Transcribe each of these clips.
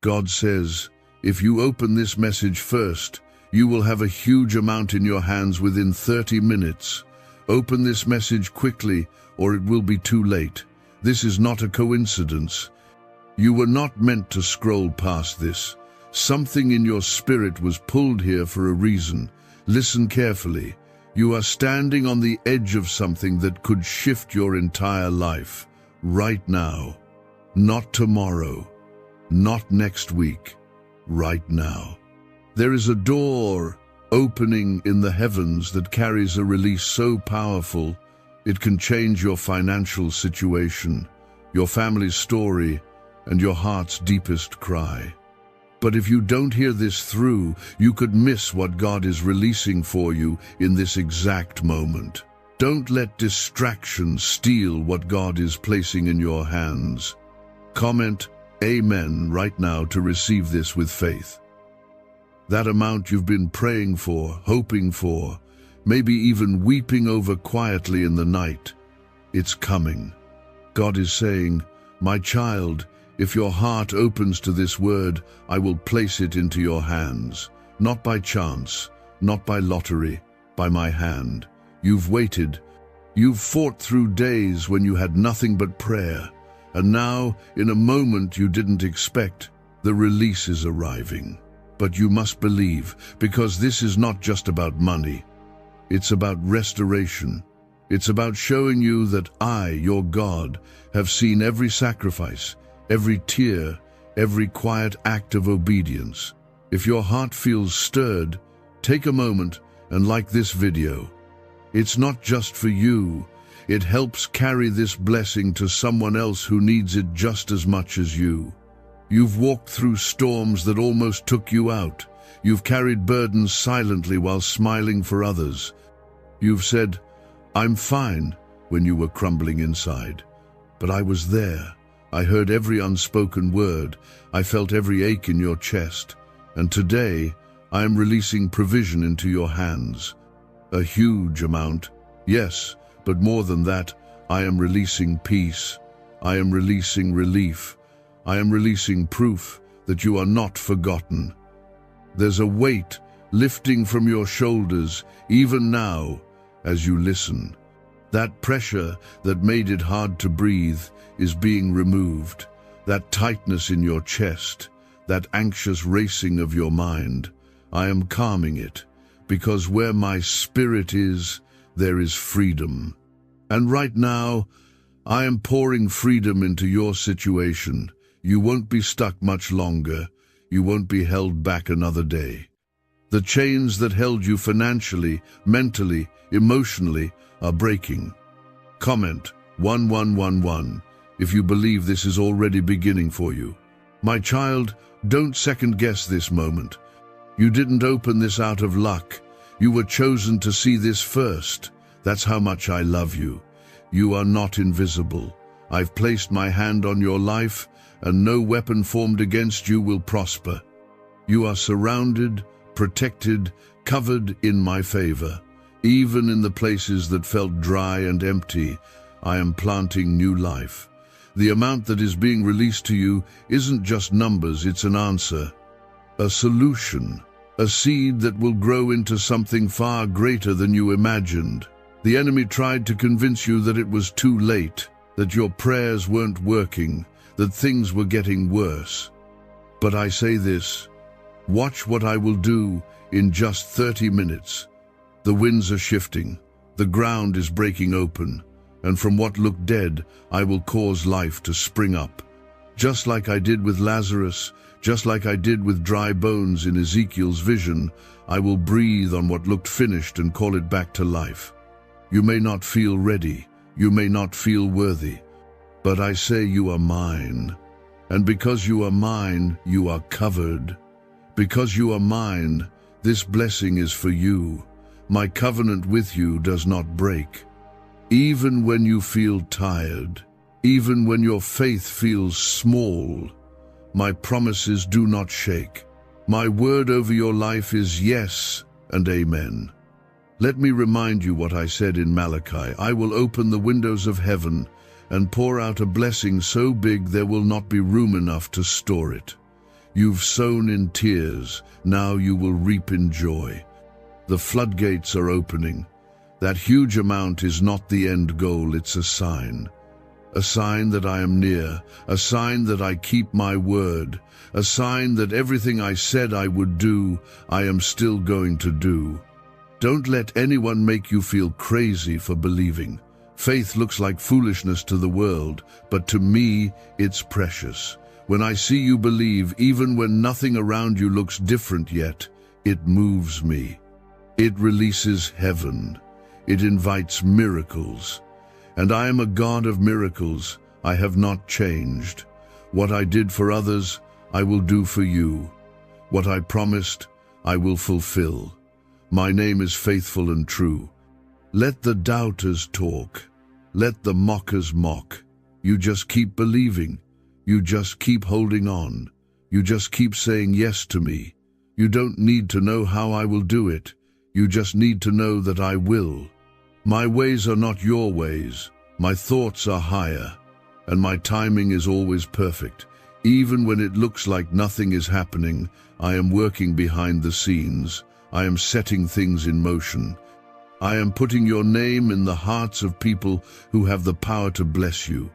God says, if you open this message first, you will have a huge amount in your hands within 30 minutes. Open this message quickly, or it will be too late. This is not a coincidence. You were not meant to scroll past this. Something in your spirit was pulled here for a reason. Listen carefully. You are standing on the edge of something that could shift your entire life. Right now. Not tomorrow. Not next week. Right now. There is a door opening in the heavens that carries a release so powerful, it can change your financial situation, your family's story, and your heart's deepest cry. But if you don't hear this through, you could miss what God is releasing for you in this exact moment. Don't let distraction steal what God is placing in your hands. Comment Amen right now to receive this with faith. That amount you've been praying for, hoping for, maybe even weeping over quietly in the night, it's coming. God is saying, my child, if your heart opens to this word, I will place it into your hands. Not by chance, not by lottery, by my hand. You've waited. You've fought through days when you had nothing but prayer. And now, in a moment you didn't expect, the release is arriving. But you must believe, because this is not just about money. It's about restoration. It's about showing you that I, your God, have seen every sacrifice, every tear, every quiet act of obedience. If your heart feels stirred, take a moment and like this video. It's not just for you. It helps carry this blessing to someone else who needs it just as much as you. You've walked through storms that almost took you out. You've carried burdens silently while smiling for others. You've said, I'm fine, when you were crumbling inside. But I was there. I heard every unspoken word. I felt every ache in your chest. And today, I am releasing provision into your hands. A huge amount, yes, but more than that, I am releasing peace. I am releasing relief. I am releasing proof that you are not forgotten. There's a weight lifting from your shoulders, even now, as you listen. That pressure that made it hard to breathe is being removed. That tightness in your chest, that anxious racing of your mind, I am calming it, because where my spirit is, there is freedom. And right now, I am pouring freedom into your situation. You won't be stuck much longer. You won't be held back another day. The chains that held you financially, mentally, emotionally are breaking. Comment 1111 if you believe this is already beginning for you. My child, don't second-guess this moment. You didn't open this out of luck. You were chosen to see this first. That's how much I love you. You are not invisible. I've placed my hand on your life, and no weapon formed against you will prosper. You are surrounded, protected, covered in my favor. Even in the places that felt dry and empty, I am planting new life. The amount that is being released to you isn't just numbers, it's an answer. A solution. A seed that will grow into something far greater than you imagined. The enemy tried to convince you that it was too late, that your prayers weren't working, that things were getting worse. But I say this, watch what I will do in just 30 minutes. The winds are shifting, the ground is breaking open, and from what looked dead, I will cause life to spring up. Just like I did with Lazarus, just like I did with dry bones in Ezekiel's vision, I will breathe on what looked finished and call it back to life. You may not feel ready, you may not feel worthy, but I say you are mine. And because you are mine, you are covered. Because you are mine, this blessing is for you. My covenant with you does not break. Even when you feel tired, even when your faith feels small, my promises do not shake. My word over your life is yes and amen. Let me remind you what I said in Malachi. I will open the windows of heaven and pour out a blessing so big there will not be room enough to store it. You've sown in tears, now you will reap in joy. The floodgates are opening. That huge amount is not the end goal, it's a sign. A sign that I am near, a sign that I keep my word, a sign that everything I said I would do, I am still going to do. Don't let anyone make you feel crazy for believing. Faith looks like foolishness to the world, but to me, it's precious. When I see you believe, even when nothing around you looks different yet, it moves me. It releases heaven. It invites miracles. And I am a God of miracles. I have not changed. What I did for others, I will do for you. What I promised, I will fulfill. My name is faithful and true. Let the doubters talk. Let the mockers mock. You just keep believing. You just keep holding on. You just keep saying yes to me. You don't need to know how I will do it. You just need to know that I will. My ways are not your ways. My thoughts are higher, and my timing is always perfect. Even when it looks like nothing is happening, I am working behind the scenes. I am setting things in motion. I am putting your name in the hearts of people who have the power to bless you.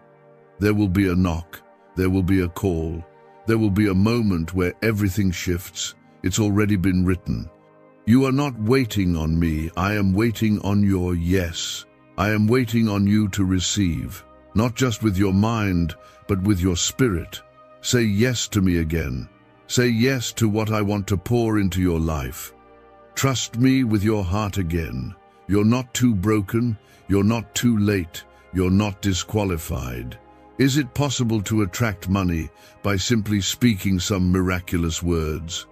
There will be a knock. There will be a call. There will be a moment where everything shifts. It's already been written. You are not waiting on me. I am waiting on your yes. I am waiting on you to receive, not just with your mind, but with your spirit. Say yes to me again. Say yes to what I want to pour into your life. Trust me with your heart again. You're not too broken. You're not too late. You're not disqualified. Is it possible to attract money by simply speaking some miraculous words?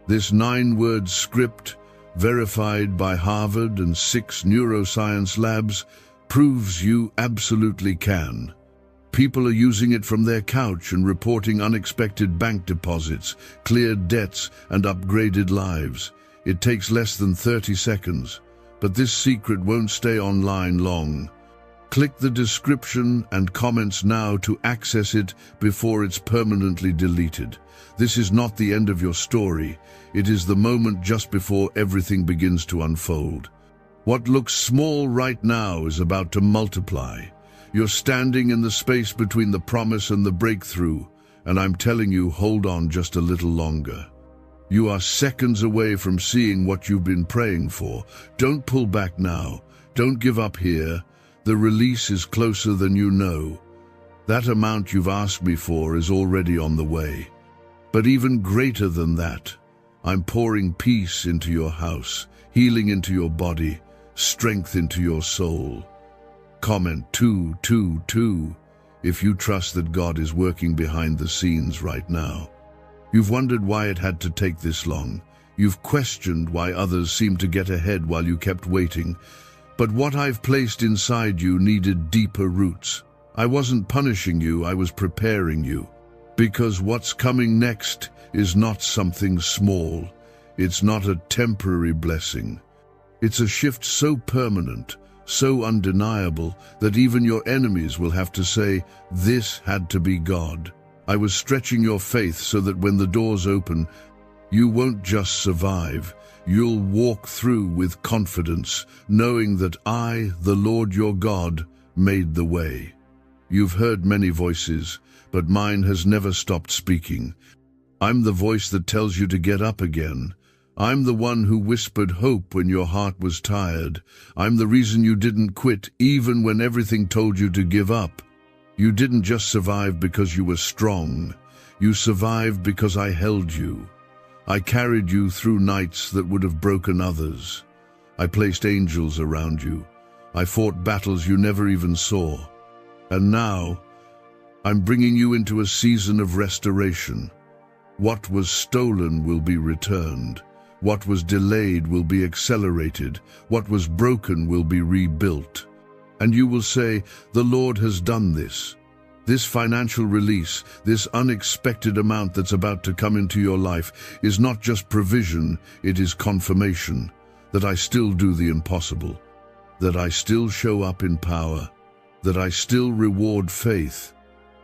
This 9-word script, verified by Harvard and 6 neuroscience labs, proves you absolutely can. People are using it from their couch and reporting unexpected bank deposits, cleared debts, and upgraded lives. It takes less than 30 seconds, but this secret won't stay online long. Click the description and comments now to access it before it's permanently deleted. This is not the end of your story. It is the moment just before everything begins to unfold. What looks small right now is about to multiply. You're standing in the space between the promise and the breakthrough, and I'm telling you, hold on just a little longer. You are seconds away from seeing what you've been praying for. Don't pull back now. Don't give up here. The release is closer than you know. That amount you've asked me for is already on the way. But even greater than that, I'm pouring peace into your house, healing into your body, strength into your soul. Comment 222 if you trust that God is working behind the scenes right now. You've wondered why it had to take this long. You've questioned why others seemed to get ahead while you kept waiting. But what I've placed inside you needed deeper roots. I wasn't punishing you, I was preparing you. Because what's coming next is not something small. It's not a temporary blessing. It's a shift so permanent, so undeniable, that even your enemies will have to say, "This had to be God." I was stretching your faith so that when the doors open, you won't just survive. You'll walk through with confidence, knowing that I, the Lord your God, made the way. You've heard many voices, but mine has never stopped speaking. I'm the voice that tells you to get up again. I'm the one who whispered hope when your heart was tired. I'm the reason you didn't quit, even when everything told you to give up. You didn't just survive because you were strong. You survived because I held you. I carried you through nights that would have broken others. I placed angels around you. I fought battles you never even saw. And now, I'm bringing you into a season of restoration. What was stolen will be returned. What was delayed will be accelerated. What was broken will be rebuilt. And you will say, "The Lord has done this." This financial release, this unexpected amount that's about to come into your life, is not just provision, it is confirmation that I still do the impossible, that I still show up in power, that I still reward faith.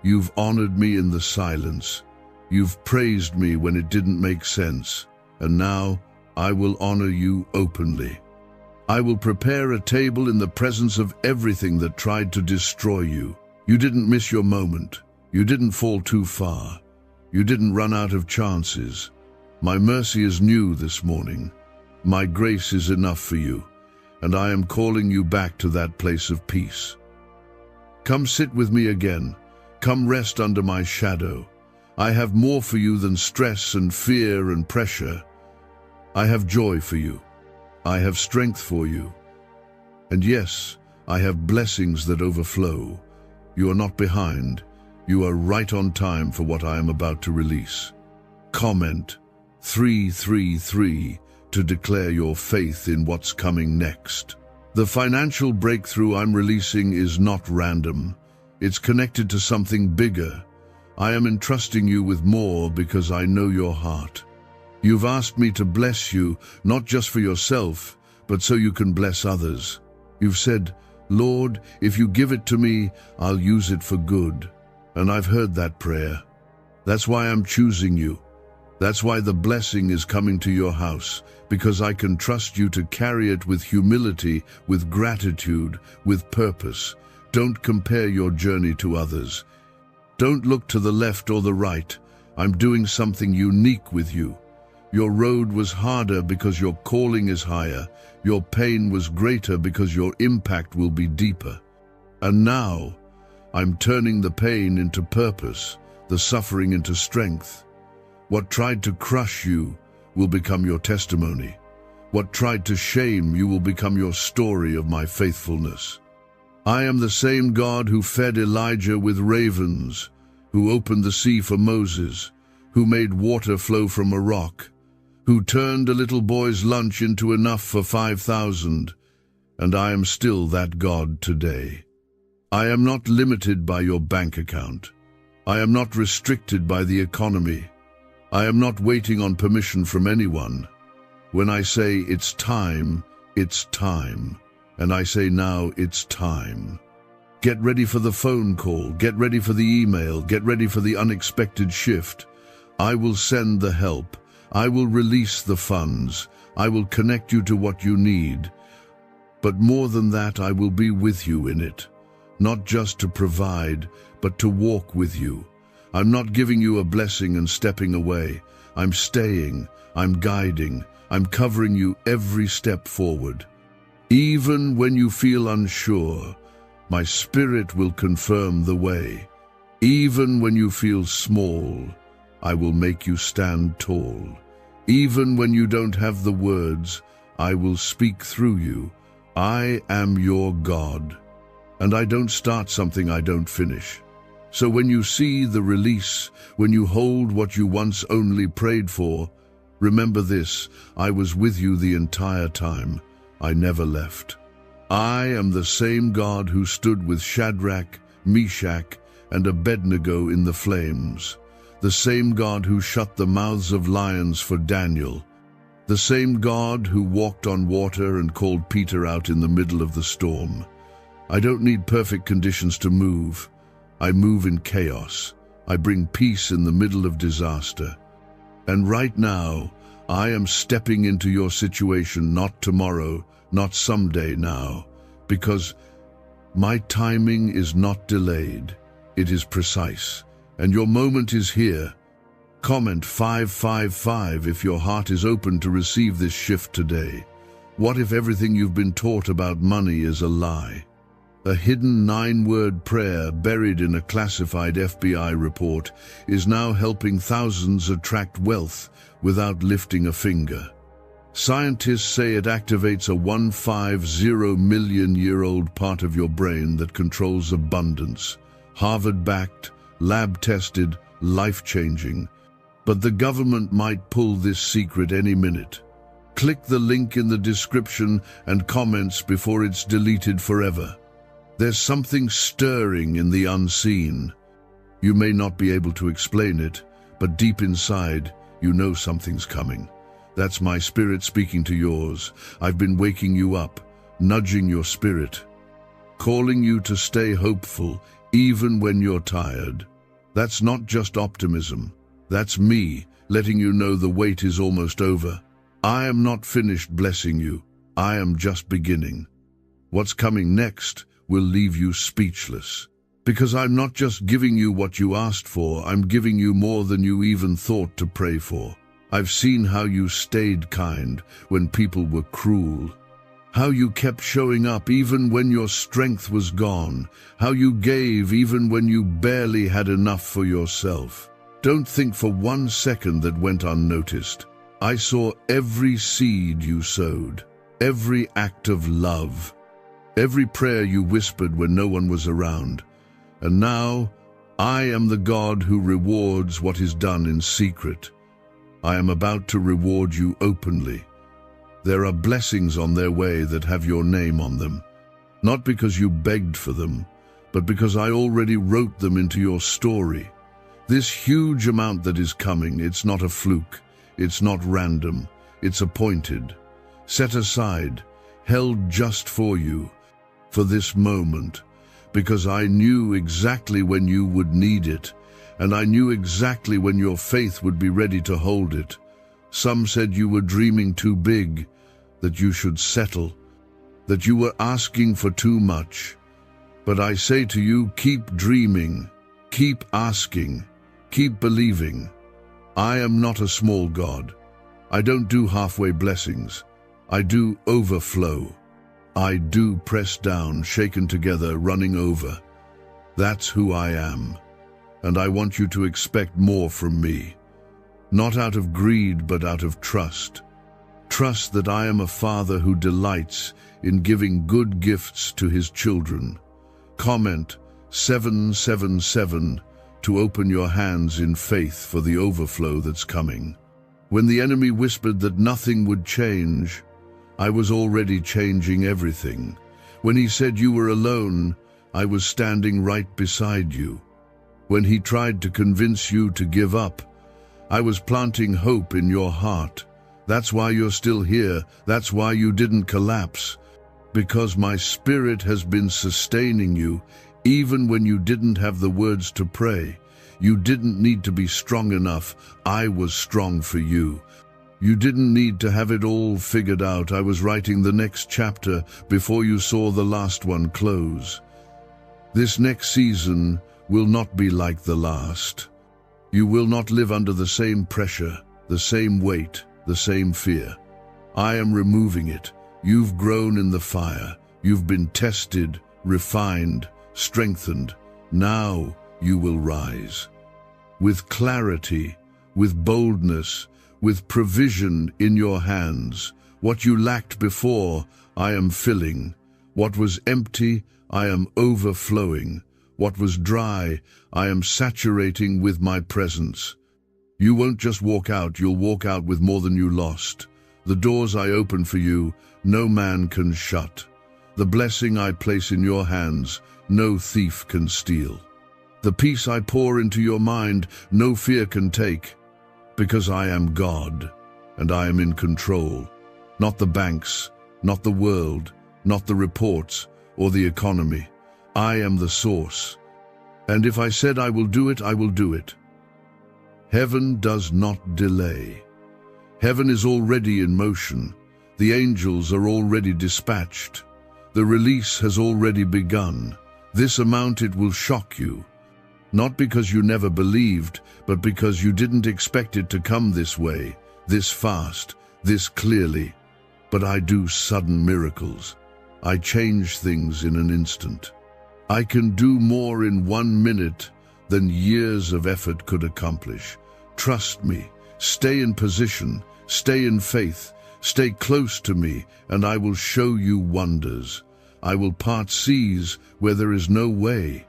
You've honored me in the silence. You've praised me when it didn't make sense, and now I will honor you openly. I will prepare a table in the presence of everything that tried to destroy you. You didn't miss your moment. You didn't fall too far. You didn't run out of chances. My mercy is new this morning. My grace is enough for you, and I am calling you back to that place of peace. Come sit with me again. Come rest under my shadow. I have more for you than stress and fear and pressure. I have joy for you. I have strength for you. And yes, I have blessings that overflow. You are not behind. You are right on time for what I am about to release. Comment 333 to declare your faith in what's coming next. The financial breakthrough I'm releasing is not random. It's connected to something bigger. I am entrusting you with more because I know your heart. You've asked me to bless you, not just for yourself, but so you can bless others. You've said, Lord, if you give it to me, I'll use it for good. And I've heard that prayer. That's why I'm choosing you. That's why the blessing is coming to your house, because I can trust you to carry it with humility, with gratitude, with purpose. Don't compare your journey to others. Don't look to the left or the right. I'm doing something unique with you. Your road was harder because your calling is higher. Your pain was greater because your impact will be deeper. And now, I'm turning the pain into purpose, the suffering into strength. What tried to crush you will become your testimony. What tried to shame you will become your story of my faithfulness. I am the same God who fed Elijah with ravens, who opened the sea for Moses, who made water flow from a rock, who turned a little boy's lunch into enough for 5,000, and I am still that God today. I am not limited by your bank account. I am not restricted by the economy. I am not waiting on permission from anyone. When I say it's time, it's time. And I say now it's time. Get ready for the phone call, get ready for the email, get ready for the unexpected shift. I will send the help. I will release the funds. I will connect you to what you need. But more than that, I will be with you in it. Not just to provide, but to walk with you. I'm not giving you a blessing and stepping away. I'm staying, I'm guiding, I'm covering you every step forward. Even when you feel unsure, my spirit will confirm the way. Even when you feel small, I will make you stand tall. Even when you don't have the words, I will speak through you. I am your God, and I don't start something I don't finish. So when you see the release, when you hold what you once only prayed for, remember this: I was with you the entire time. I never left. I am the same God who stood with Shadrach, Meshach, and Abednego in the flames. The same God who shut the mouths of lions for Daniel. The same God who walked on water and called Peter out in the middle of the storm. I don't need perfect conditions to move. I move in chaos. I bring peace in the middle of disaster. And right now, I am stepping into your situation, not tomorrow, not someday now, because my timing is not delayed. It is precise, and your moment is here. Comment 555 if your heart is open to receive this shift today. What if everything you've been taught about money is a lie? A hidden 9-word prayer buried in a classified FBI report is now helping thousands attract wealth without lifting a finger. Scientists say it activates a 150-million-year-old part of your brain that controls abundance. Harvard-backed, lab-tested, life-changing. But the government might pull this secret any minute. Click the link in the description and comments before it's deleted forever. There's something stirring in the unseen. You may not be able to explain it, but deep inside, you know something's coming. That's my spirit speaking to yours. I've been waking you up, nudging your spirit, calling you to stay hopeful even when you're tired. That's not just optimism. That's me, letting you know the wait is almost over. I am not finished blessing you. I am just beginning. What's coming next will leave you speechless. Because I'm not just giving you what you asked for, I'm giving you more than you even thought to pray for. I've seen how you stayed kind when people were cruel. How you kept showing up even when your strength was gone. How you gave even when you barely had enough for yourself. Don't think for 1 second that went unnoticed. I saw every seed you sowed, every act of love, every prayer you whispered when no one was around. And now, I am the God who rewards what is done in secret. I am about to reward you openly. There are blessings on their way that have your name on them, not because you begged for them, but because I already wrote them into your story. This huge amount that is coming, it's not a fluke, it's not random, it's appointed, set aside, held just for you, for this moment, because I knew exactly when you would need it, and I knew exactly when your faith would be ready to hold it. Some said you were dreaming too big, that you should settle, that you were asking for too much. But I say to you, keep dreaming, keep asking, keep believing. I am not a small God. I don't do halfway blessings. I do overflow. I do press down, shaken together, running over. That's who I am. And I want you to expect more from me. Not out of greed, but out of trust. Trust that I am a Father who delights in giving good gifts to his children. Comment 777 to open your hands in faith for the overflow that's coming. When the enemy whispered that nothing would change, I was already changing everything. When he said you were alone, I was standing right beside you. When he tried to convince you to give up, I was planting hope in your heart. That's why you're still here. That's why you didn't collapse. Because my Spirit has been sustaining you, even when you didn't have the words to pray. You didn't need to be strong enough. I was strong for you. You didn't need to have it all figured out. I was writing the next chapter before you saw the last one close. This next season will not be like the last. You will not live under the same pressure, the same weight, the same fear. I am removing it. You've grown in the fire. You've been tested, refined, strengthened. Now you will rise. With clarity, with boldness, with provision in your hands. What you lacked before, I am filling. What was empty, I am overflowing. What was dry, I am saturating with my presence. You won't just walk out, you'll walk out with more than you lost. The doors I open for you, no man can shut. The blessing I place in your hands, no thief can steal. The peace I pour into your mind, no fear can take. Because I am God, and I am in control. Not the banks, not the world, not the reports, or the economy. I am the source. And if I said I will do it, I will do it. Heaven does not delay. Heaven is already in motion. The angels are already dispatched. The release has already begun. This amount, it will shock you. Not because you never believed, but because you didn't expect it to come this way, this fast, this clearly. But I do sudden miracles. I change things in an instant. I can do more in 1 minute than years of effort could accomplish. Trust me. Stay in position. Stay in faith. Stay close to me, and I will show you wonders. I will part seas where there is no way.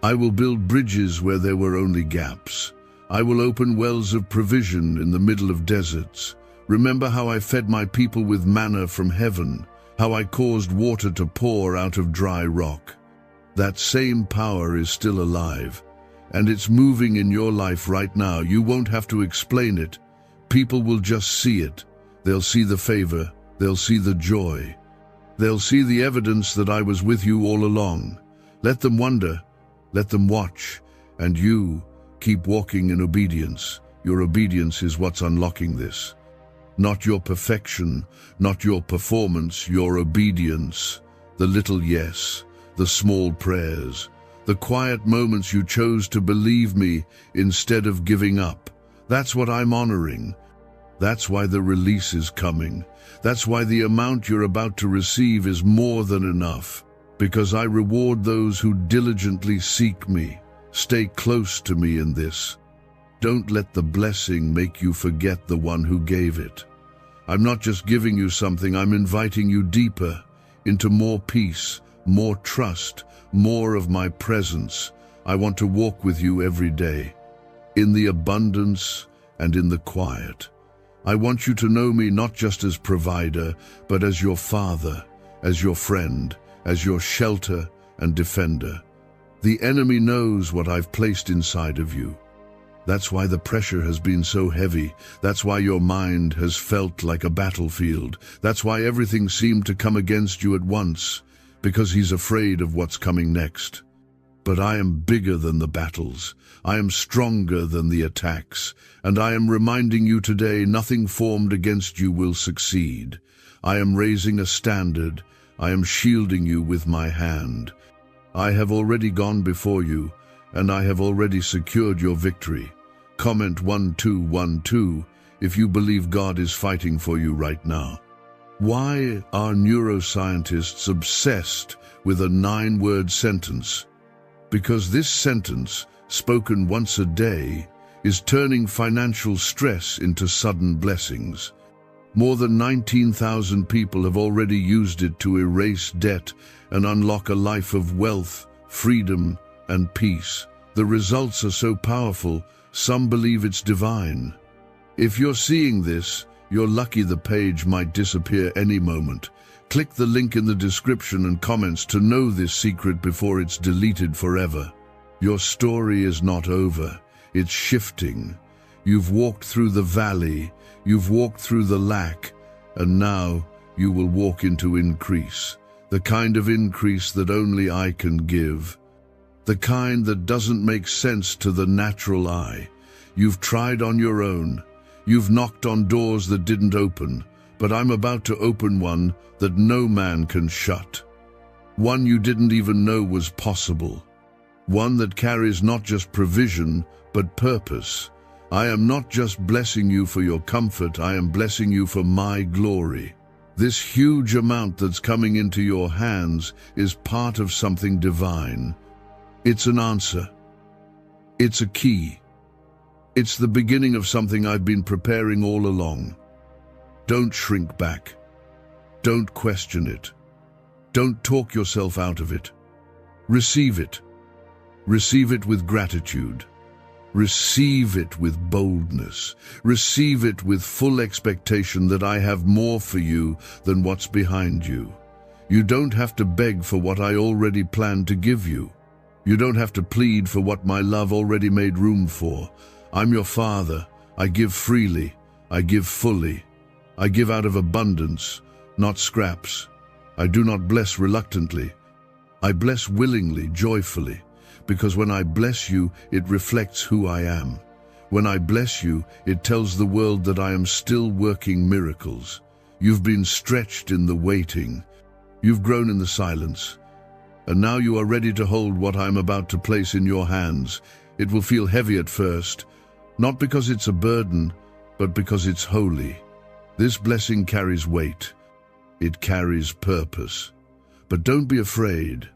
I will build bridges where there were only gaps. I will open wells of provision in the middle of deserts. Remember how I fed my people with manna from heaven, how I caused water to pour out of dry rock. That same power is still alive, and it's moving in your life right now. You won't have to explain it. People will just see it. They'll see the favor. They'll see the joy. They'll see the evidence that I was with you all along. Let them wonder. Let them watch, and you keep walking in obedience. Your obedience is what's unlocking this. Not your perfection, not your performance, your obedience. The little yes, the small prayers, the quiet moments you chose to believe me instead of giving up. That's what I'm honoring. That's why the release is coming. That's why the amount you're about to receive is more than enough. Because I reward those who diligently seek me. Stay close to me in this. Don't let the blessing make you forget the one who gave it. I'm not just giving you something, I'm inviting you deeper, into more peace, more trust, more of my presence. I want to walk with you every day, in the abundance and in the quiet. I want you to know me not just as provider, but as your father, as your friend, as your shelter and defender. The enemy knows what I've placed inside of you. That's why the pressure has been so heavy. That's why your mind has felt like a battlefield. That's why everything seemed to come against you at once, because he's afraid of what's coming next. But I am bigger than the battles. I am stronger than the attacks. And I am reminding you today, nothing formed against you will succeed. I am raising a standard. I am shielding you with my hand. I have already gone before you, and I have already secured your victory. Comment 1212 if you believe God is fighting for you right now. Why are neuroscientists obsessed with a 9-word sentence? Because this sentence, spoken once a day, is turning financial stress into sudden blessings. More than 19,000 people have already used it to erase debt and unlock a life of wealth, freedom, and peace. The results are so powerful, some believe it's divine. If you're seeing this, you're lucky. The page might disappear any moment. Click the link in the description and comments to know this secret before it's deleted forever. Your story is not over. It's shifting. You've walked through the valley, you've walked through the lack, and now you will walk into increase. The kind of increase that only I can give. The kind that doesn't make sense to the natural eye. You've tried on your own. You've knocked on doors that didn't open, but I'm about to open one that no man can shut. One you didn't even know was possible. One that carries not just provision, but purpose. I am not just blessing you for your comfort, I am blessing you for my glory. This huge amount that's coming into your hands is part of something divine. It's an answer. It's a key. It's the beginning of something I've been preparing all along. Don't shrink back. Don't question it. Don't talk yourself out of it. Receive it. Receive it with gratitude. Receive it with boldness. Receive it with full expectation that I have more for you than what's behind you. You don't have to beg for what I already planned to give you. You don't have to plead for what my love already made room for. I'm your Father. I give freely. I give fully. I give out of abundance, not scraps. I do not bless reluctantly. I bless willingly, joyfully, because when I bless you, it reflects who I am. When I bless you, it tells the world that I am still working miracles. You've been stretched in the waiting. You've grown in the silence. And now you are ready to hold what I'm about to place in your hands. It will feel heavy at first, not because it's a burden, but because it's holy. This blessing carries weight. It carries purpose. But don't be afraid.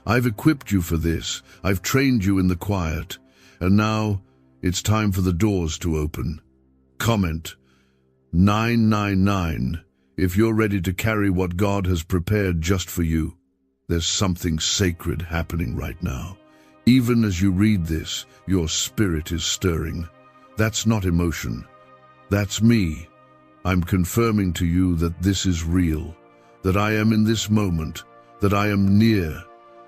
I've equipped you for this. I've trained you in the quiet. And now it's time for the doors to open. Comment 999 if you're ready to carry what God has prepared just for you. There's something sacred happening right now. Even as you read this, your spirit is stirring. That's not emotion. That's me. I'm confirming to you that this is real, that I am in this moment, that I am near.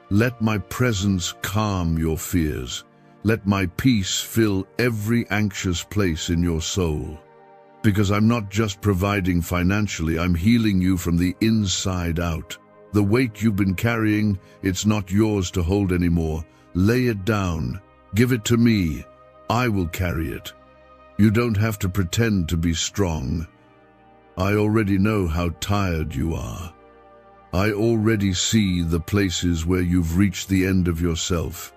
Let my presence calm your fears. Let my peace fill every anxious place in your soul. Because I'm not just providing financially, I'm healing you from the inside out. The weight you've been carrying, it's not yours to hold anymore. Lay it down. Give it to me. I will carry it. You don't have to pretend to be strong. I already know how tired you are. I already see the places where you've reached the end of yourself,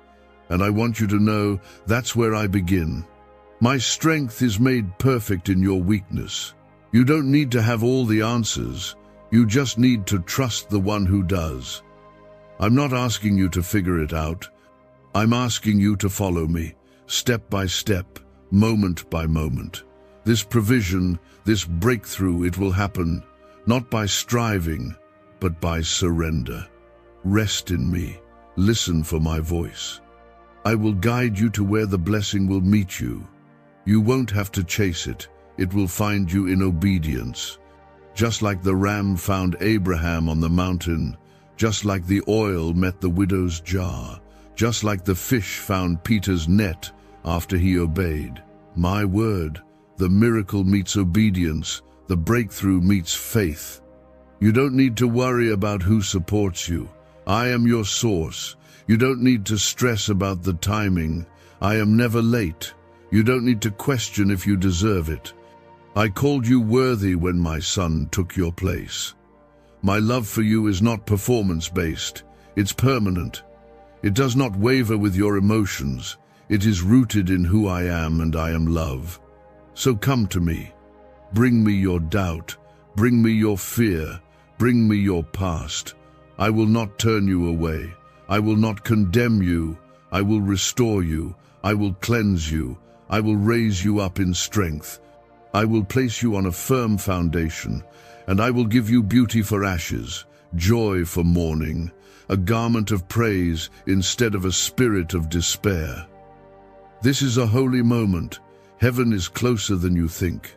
and I want you to know that's where I begin. My strength is made perfect in your weakness. You don't need to have all the answers. You just need to trust the one who does. I'm not asking you to figure it out. I'm asking you to follow me, step by step, moment by moment. This provision, this breakthrough, it will happen, not by striving, but by surrender. Rest in me. Listen for my voice. I will guide you to where the blessing will meet you. You won't have to chase it. It will find you in obedience. Just like the ram found Abraham on the mountain, just like the oil met the widow's jar, just like the fish found Peter's net after he obeyed. My word, the miracle meets obedience, the breakthrough meets faith. You don't need to worry about who supports you. I am your source. You don't need to stress about the timing. I am never late. You don't need to question if you deserve it. I called you worthy when my son took your place. My love for you is not performance-based. It's permanent. It does not waver with your emotions. It is rooted in who I am, and I am love. So come to me. Bring me your doubt. Bring me your fear. Bring me your past. I will not turn you away. I will not condemn you. I will restore you. I will cleanse you. I will raise you up in strength. I will place you on a firm foundation, and I will give you beauty for ashes, joy for mourning, a garment of praise instead of a spirit of despair. This is a holy moment. Heaven is closer than you think.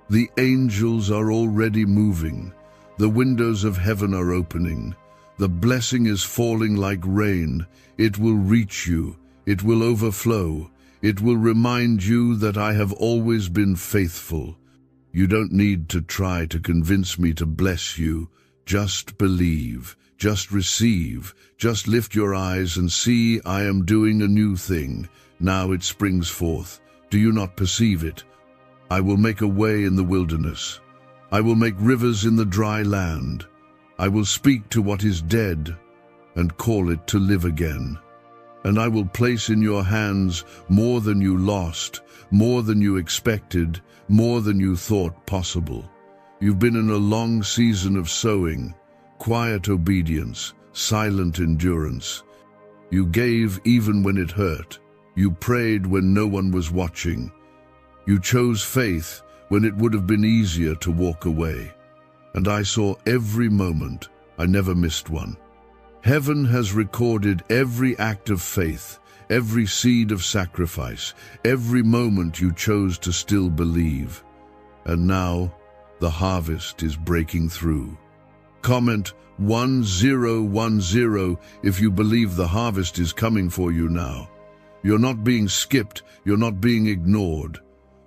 The angels are already moving. The windows of heaven are opening. The blessing is falling like rain. It will reach you. It will overflow. It will remind you that I have always been faithful. You don't need to try to convince me to bless you. Just believe. Just receive. Just lift your eyes and see I am doing a new thing. Now it springs forth. Do you not perceive it? I will make a way in the wilderness. I will make rivers in the dry land. I will speak to what is dead and call it to live again. And I will place in your hands more than you lost, more than you expected, more than you thought possible. You've been in a long season of sowing, quiet obedience, silent endurance. You gave even when it hurt. You prayed when no one was watching. You chose faith when it would have been easier to walk away. And I saw every moment. I never missed one. Heaven has recorded every act of faith, every seed of sacrifice, every moment you chose to still believe. And now, the harvest is breaking through. Comment 1010 if you believe the harvest is coming for you now. You're not being skipped, you're not being ignored.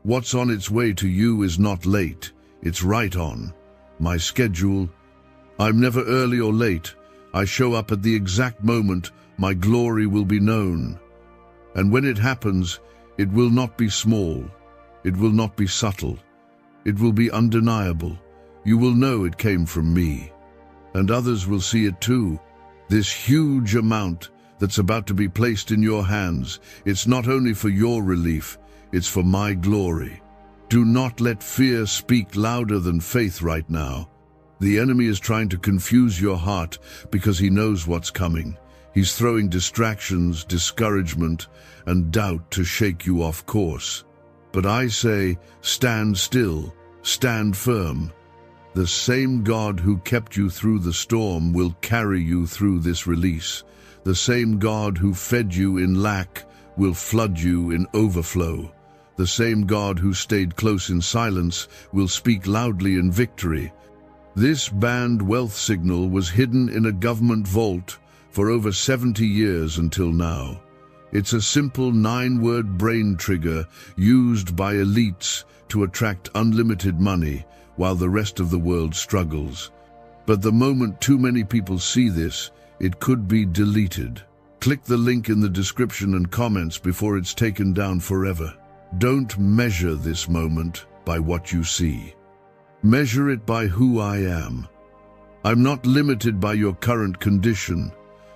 What's on its way to you is not late, it's right on. My schedule, I'm never early or late. I show up at the exact moment my glory will be known. And when it happens, it will not be small. It will not be subtle. It will be undeniable. You will know it came from me. And others will see it too. This huge amount that's about to be placed in your hands, it's not only for your relief, it's for my glory. Do not let fear speak louder than faith right now. The enemy is trying to confuse your heart because he knows what's coming. He's throwing distractions, discouragement, and doubt to shake you off course. But I say, stand still, stand firm. The same God who kept you through the storm will carry you through this release. The same God who fed you in lack will flood you in overflow. The same God who stayed close in silence will speak loudly in victory. This banned wealth signal was hidden in a government vault for over 70 years until now. It's a simple 9-word brain trigger used by elites to attract unlimited money while the rest of the world struggles. But the moment too many people see this, it could be deleted. Click the link in the description and comments before it's taken down forever. Don't measure this moment by what you see. Measure it by who I am. I'm not limited by your current condition.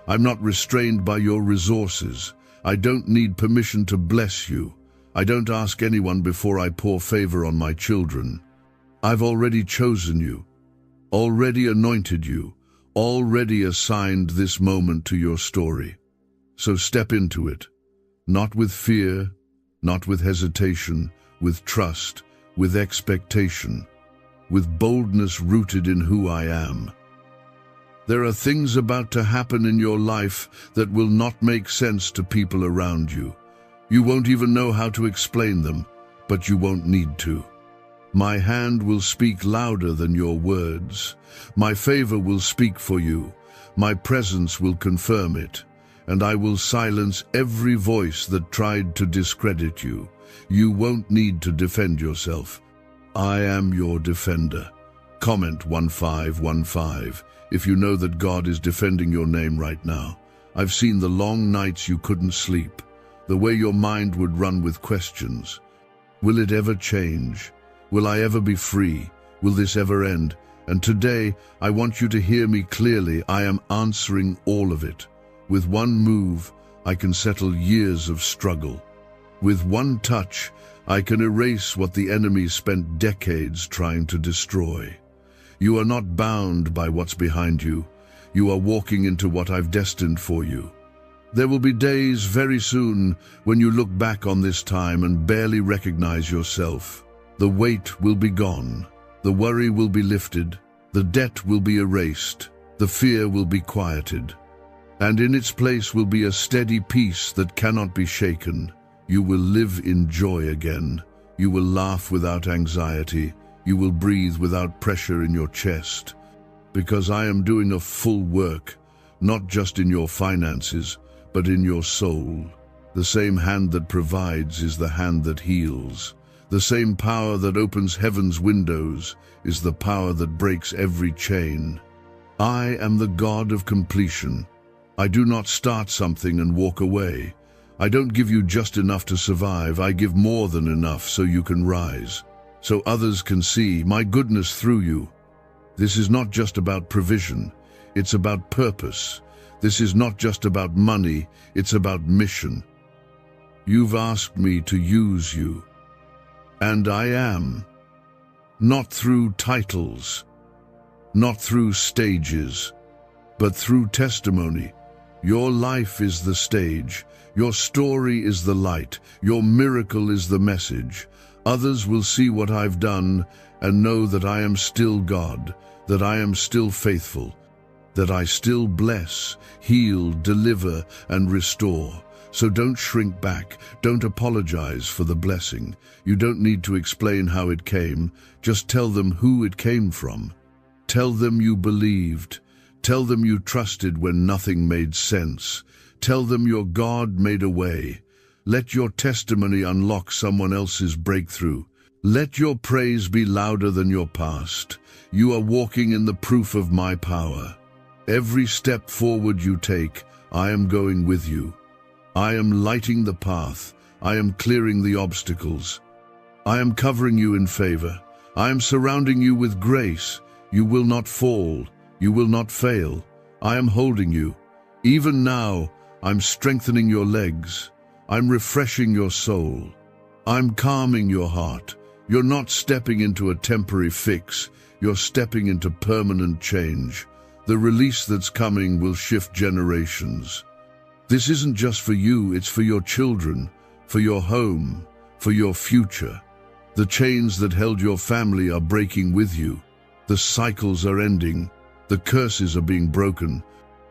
I'm not restrained by your resources. I don't need permission to bless you. I don't ask anyone before I pour favor on my children. I've already chosen you, already anointed you, already assigned this moment to your story. So step into it, not with fear, not with hesitation, with trust, with expectation, with boldness rooted in who I am. There are things about to happen in your life that will not make sense to people around you. You won't even know how to explain them, but you won't need to. My hand will speak louder than your words. My favor will speak for you. My presence will confirm it. And I will silence every voice that tried to discredit you. You won't need to defend yourself. I am your defender. Comment 1515 if you know that God is defending your name right now. I've seen the long nights you couldn't sleep, the way your mind would run with questions. Will it ever change? Will I ever be free? Will this ever end? And today, I want you to hear me clearly. I am answering all of it. With one move, I can settle years of struggle. With one touch, I can erase what the enemy spent decades trying to destroy. You are not bound by what's behind you. You are walking into what I've destined for you. There will be days very soon when you look back on this time and barely recognize yourself. The weight will be gone. The worry will be lifted. The debt will be erased. The fear will be quieted. And in its place will be a steady peace that cannot be shaken. You will live in joy again. You will laugh without anxiety. You will breathe without pressure in your chest. Because I am doing a full work, not just in your finances, but in your soul. The same hand that provides is the hand that heals. The same power that opens heaven's windows is the power that breaks every chain. I am the God of completion. I do not start something and walk away. I don't give you just enough to survive. I give more than enough so you can rise, so others can see my goodness through you. This is not just about provision. It's about purpose. This is not just about money. It's about mission. You've asked me to use you. And I am. Not through titles, not through stages, but through testimony. Your life is the stage. Your story is the light. Your miracle is the message. Others will see what I've done and know that I am still God, that I am still faithful, that I still bless, heal, deliver, and restore. So don't shrink back. Don't apologize for the blessing. You don't need to explain how it came. Just tell them who it came from. Tell them you believed. Tell them you trusted when nothing made sense. Tell them your God made a way. Let your testimony unlock someone else's breakthrough. Let your praise be louder than your past. You are walking in the proof of my power. Every step forward you take, I am going with you. I am lighting the path. I am clearing the obstacles. I am covering you in favor. I am surrounding you with grace. You will not fall. You will not fail. I am holding you. Even now, I'm strengthening your legs. I'm refreshing your soul. I'm calming your heart. You're not stepping into a temporary fix. You're stepping into permanent change. The release that's coming will shift generations. This isn't just for you, it's for your children, for your home, for your future. The chains that held your family are breaking with you. The cycles are ending. The curses are being broken.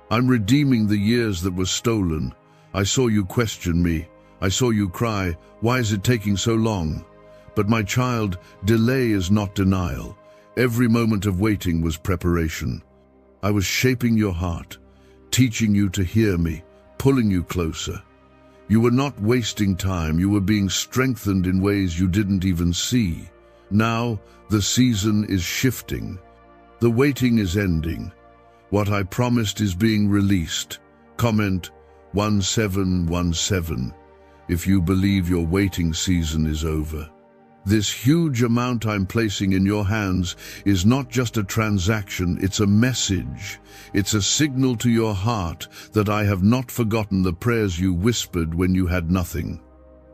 I'm redeeming the years that were stolen. I saw you question me. I saw you cry, "Why is it taking so long?" But my child, delay is not denial. Every moment of waiting was preparation. I was shaping your heart, teaching you to hear me, pulling you closer. You were not wasting time. You were being strengthened in ways you didn't even see. Now, the season is shifting. The waiting is ending. What I promised is being released. Comment 1717. if you believe your waiting season is over. This huge amount I'm placing in your hands is not just a transaction, it's a message. It's a signal to your heart that I have not forgotten the prayers you whispered when you had nothing,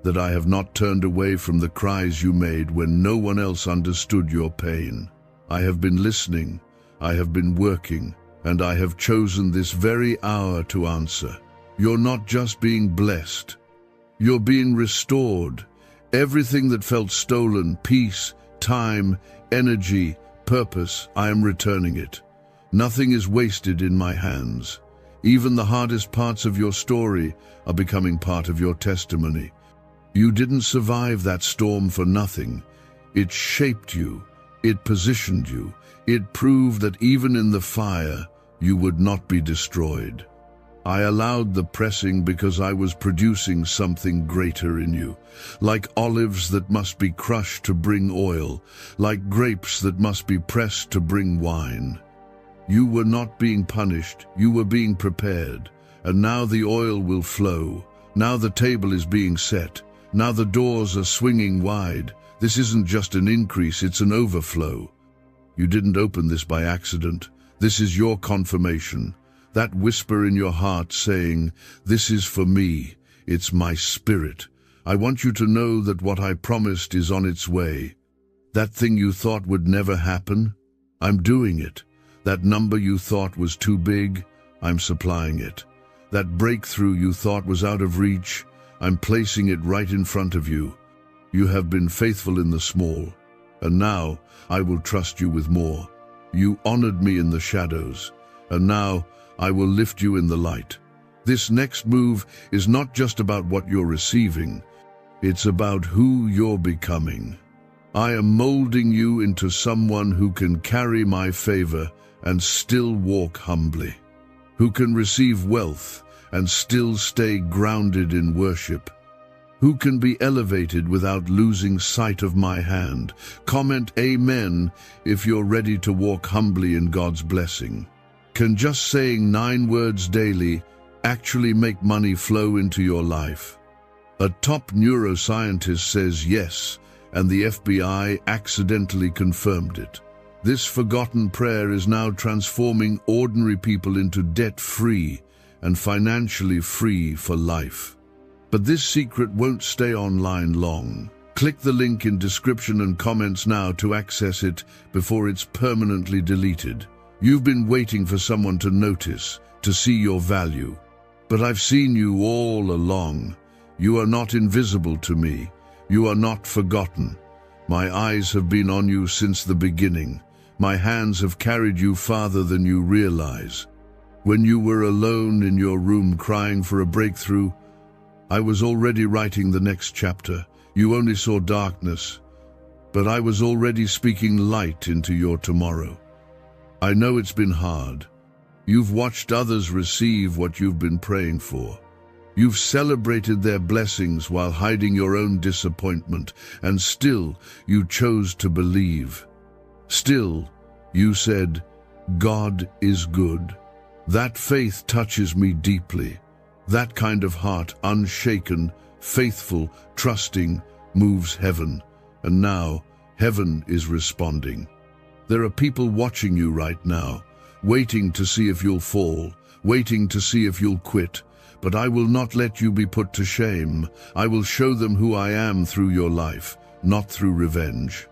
that I have not turned away from the cries you made when no one else understood your pain. I have been listening, I have been working, and I have chosen this very hour to answer. You're not just being blessed, you're being restored. Everything that felt stolen, peace, time, energy, purpose, I am returning it. Nothing is wasted in my hands. Even the hardest parts of your story are becoming part of your testimony. You didn't survive that storm for nothing. It shaped you, it positioned you, it proved that even in the fire, you would not be destroyed. I allowed the pressing because I was producing something greater in you, like olives that must be crushed to bring oil, like grapes that must be pressed to bring wine. You were not being punished, you were being prepared, and now the oil will flow. Now the table is being set, now the doors are swinging wide. This isn't just an increase, it's an overflow. You didn't open this by accident. This is your confirmation. That whisper in your heart saying, "This is for me, it's my spirit. I want you to know that what I promised is on its way. That thing you thought would never happen, I'm doing it. That number you thought was too big, I'm supplying it. That breakthrough you thought was out of reach, I'm placing it right in front of you. You have been faithful in the small, and now I will trust you with more. You honored me in the shadows, and now I will lift you in the light." This next move is not just about what you're receiving, it's about who you're becoming. I am molding you into someone who can carry my favor and still walk humbly, who can receive wealth and still stay grounded in worship, who can be elevated without losing sight of my hand. Comment Amen if you're ready to walk humbly in God's blessing. Can just saying 9 words daily actually make money flow into your life? A top neuroscientist says yes, and the FBI accidentally confirmed it. This forgotten prayer is now transforming ordinary people into debt-free and financially free for life. But this secret won't stay online long. Click the link in description and comments now to access it before it's permanently deleted. You've been waiting for someone to notice, to see your value. But I've seen you all along. You are not invisible to me. You are not forgotten. My eyes have been on you since the beginning. My hands have carried you farther than you realize. When you were alone in your room crying for a breakthrough, I was already writing the next chapter. You only saw darkness, but I was already speaking light into your tomorrow. I know it's been hard. You've watched others receive what you've been praying for. You've celebrated their blessings while hiding your own disappointment, and still you chose to believe. Still, you said, "God is good." That faith touches me deeply. That kind of heart, unshaken, faithful, trusting, moves heaven. And now, heaven is responding. There are people watching you right now, waiting to see if you'll fall, waiting to see if you'll quit. But I will not let you be put to shame. I will show them who I am through your life, not through revenge.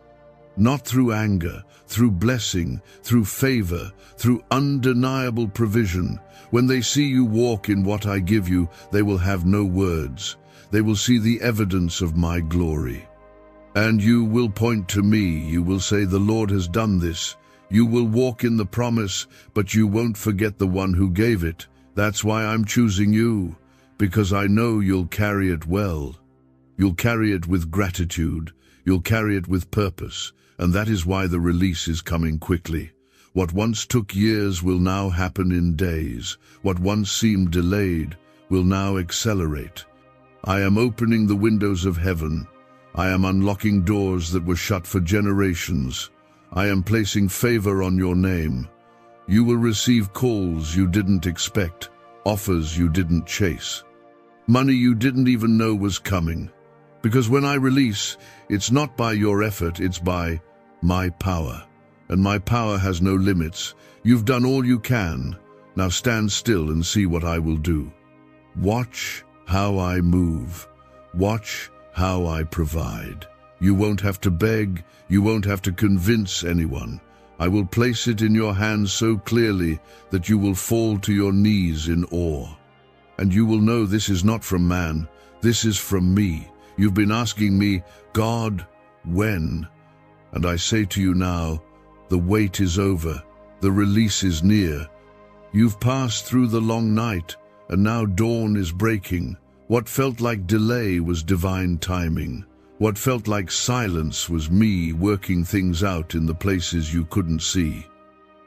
Not through anger, through blessing, through favor, through undeniable provision. When they see you walk in what I give you, they will have no words. They will see the evidence of my glory. And you will point to me. You will say, "The Lord has done this." You will walk in the promise, but you won't forget the one who gave it. That's why I'm choosing you, because I know you'll carry it well. You'll carry it with gratitude. You'll carry it with purpose. And that is why the release is coming quickly. What once took years will now happen in days. What once seemed delayed will now accelerate. I am opening the windows of heaven. I am unlocking doors that were shut for generations. I am placing favor on your name. You will receive calls you didn't expect, offers you didn't chase. money you didn't even know was coming. Because when I release, it's not by your effort, it's by my power. And my power has no limits. You've done all you can. Now stand still and see what I will do. Watch how I move. Watch how I provide. You won't have to beg. You won't have to convince anyone. I will place it in your hands so clearly that you will fall to your knees in awe. And you will know this is not from man. This is from me. You've been asking me, God, when? And I say to you now, the wait is over. The release is near. You've passed through the long night, and now dawn is breaking. What felt like delay was divine timing. What felt like silence was me working things out in the places you couldn't see.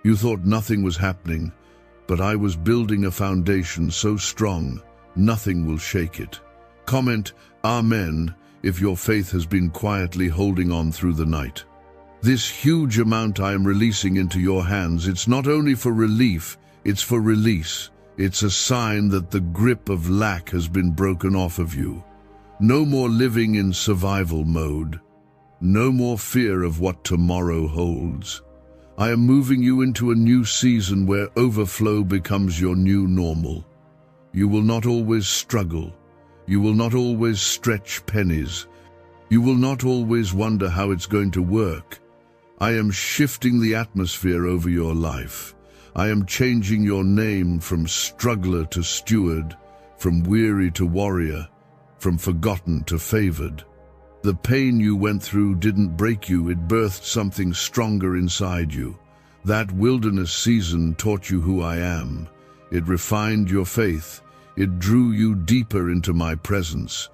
You thought nothing was happening, but I was building a foundation so strong, nothing will shake it. Comment, Amen, if your faith has been quietly holding on through the night. This huge amount I am releasing into your hands, it's not only for relief, it's for release. It's a sign that the grip of lack has been broken off of you. No more living in survival mode. No more fear of what tomorrow holds. I am moving you into a new season where overflow becomes your new normal. You will not always struggle. You will not always stretch pennies. You will not always wonder how it's going to work. I am shifting the atmosphere over your life. I am changing your name from struggler to steward, from weary to warrior, from forgotten to favored. The pain you went through didn't break you, it birthed something stronger inside you. That wilderness season taught you who I am. It refined your faith. It drew you deeper into my presence.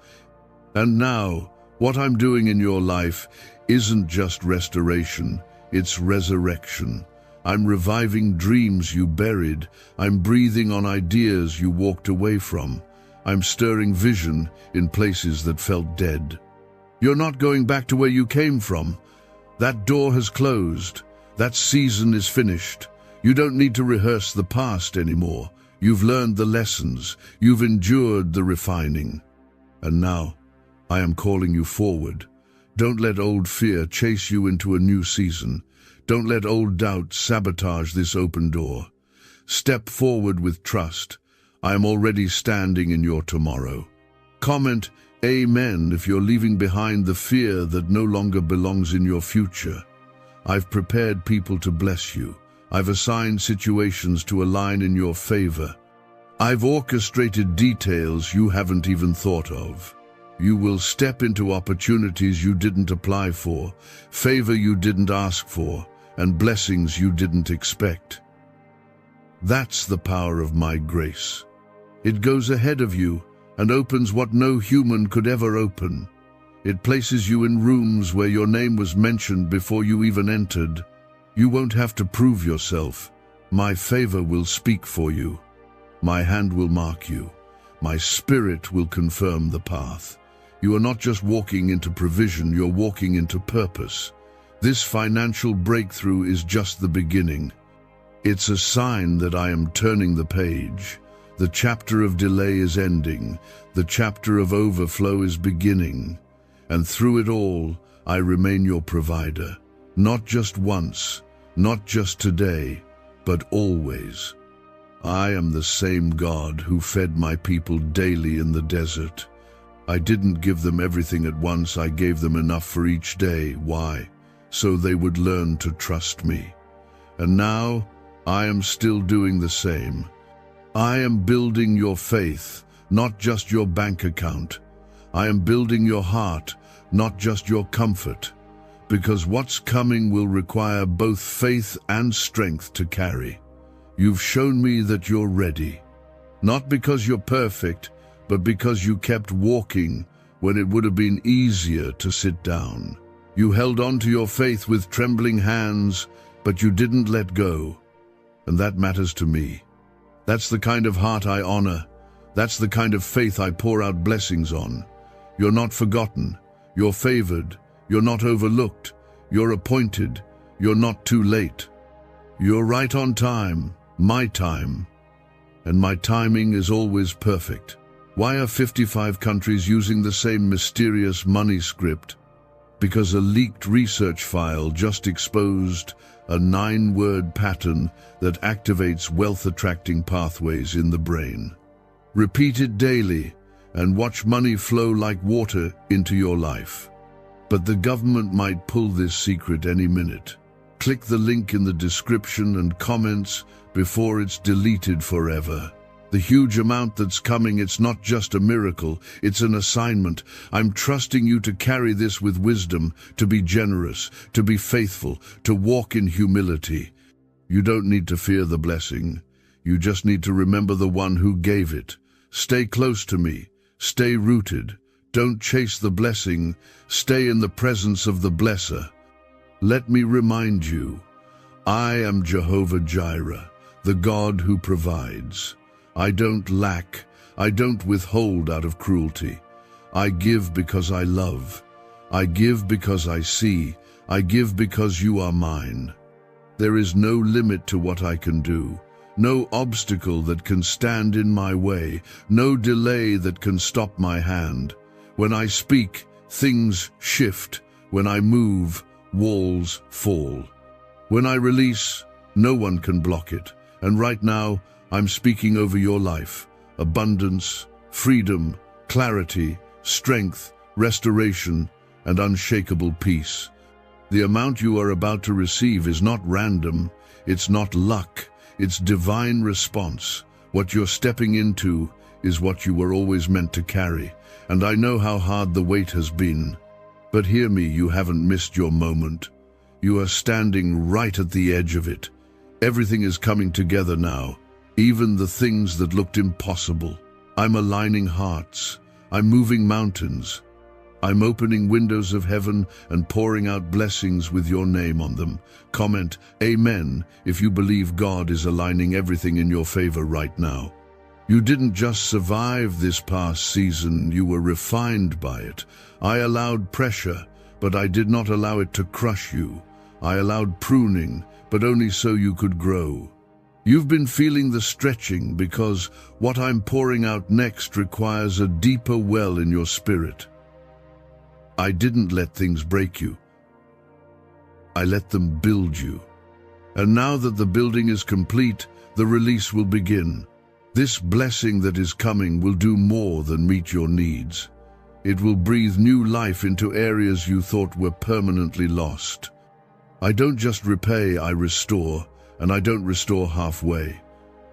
And now, what I'm doing in your life isn't just restoration, it's resurrection. I'm reviving dreams you buried. I'm breathing on ideas you walked away from. I'm stirring vision in places that felt dead. You're not going back to where you came from. That door has closed. That season is finished. You don't need to rehearse the past anymore. You've learned the lessons. You've endured the refining. And now, I am calling you forward. Don't let old fear chase you into a new season. Don't let old doubt sabotage this open door. Step forward with trust. I am already standing in your tomorrow. Comment, Amen, if you're leaving behind the fear that no longer belongs in your future. I've prepared people to bless you. I've assigned situations to align in your favor. I've orchestrated details you haven't even thought of. You will step into opportunities you didn't apply for, favor you didn't ask for, and blessings you didn't expect. That's the power of my grace. It goes ahead of you and opens what no human could ever open. It places you in rooms where your name was mentioned before you even entered. You won't have to prove yourself. My favor will speak for you. My hand will mark you. My spirit will confirm the path. You are not just walking into provision, you're walking into purpose. This financial breakthrough is just the beginning. It's a sign that I am turning the page. The chapter of delay is ending. The chapter of overflow is beginning. And through it all, I remain your provider. Not just once, not just today, but always. I am the same God who fed my people daily in the desert. I didn't give them everything at once, I gave them enough for each day. Why? So they would learn to trust me. And now, I am still doing the same. I am building your faith, not just your bank account. I am building your heart, not just your comfort. Because what's coming will require both faith and strength to carry. You've shown me that you're ready. Not because you're perfect, but because you kept walking when it would have been easier to sit down. You held on to your faith with trembling hands, but you didn't let go. And that matters to me. That's the kind of heart I honor. That's the kind of faith I pour out blessings on. You're not forgotten. You're favored. You're not overlooked. You're appointed. You're not too late. You're right on time, my time. And my timing is always perfect. Why are 55 countries using the same mysterious money script? Because a leaked research file just exposed a 9-word pattern that activates wealth-attracting pathways in the brain. Repeat it daily and watch money flow like water into your life. But the government might pull this secret any minute. Click the link in the description and comments before it's deleted forever. The huge amount that's coming, it's not just a miracle, it's an assignment. I'm trusting you to carry this with wisdom, to be generous, to be faithful, to walk in humility. You don't need to fear the blessing. You just need to remember the one who gave it. Stay close to me. Stay rooted. Don't chase the blessing. Stay in the presence of the blesser. Let me remind you, I am Jehovah Jireh, the God who provides. I don't lack. I don't withhold out of cruelty. I give because I love. I give because I see. I give because you are mine. There is no limit to what I can do. No obstacle that can stand in my way. No delay that can stop my hand. When I speak, things shift. When I move, walls fall. When I release, no one can block it. And right now, I'm speaking over your life. Abundance, freedom, clarity, strength, restoration, and unshakable peace. The amount you are about to receive is not random. It's not luck. It's divine response. What you're stepping into is what you were always meant to carry. And I know how hard the wait has been. But hear me, you haven't missed your moment. You are standing right at the edge of it. Everything is coming together now. Even the things that looked impossible. I'm aligning hearts. I'm moving mountains. I'm opening windows of heaven and pouring out blessings with your name on them. Comment, Amen, if you believe God is aligning everything in your favor right now. You didn't just survive this past season, you were refined by it. I allowed pressure, but I did not allow it to crush you. I allowed pruning, but only so you could grow. You've been feeling the stretching because what I'm pouring out next requires a deeper well in your spirit. I didn't let things break you. I let them build you. And now that the building is complete, the release will begin. This blessing that is coming will do more than meet your needs. It will breathe new life into areas you thought were permanently lost. I don't just repay, I restore. And I don't restore halfway.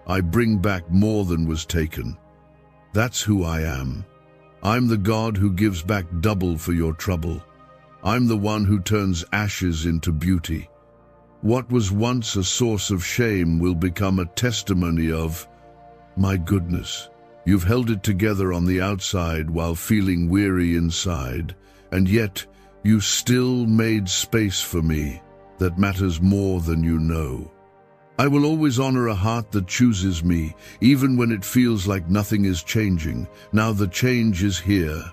I bring back more than was taken. That's who I am. I'm the God who gives back double for your trouble. I'm the one who turns ashes into beauty. What was once a source of shame will become a testimony of, my goodness, you've held it together on the outside while feeling weary inside, and yet you still made space for me that matters more than you know. I will always honor a heart that chooses me, even when it feels like nothing is changing. Now the change is here.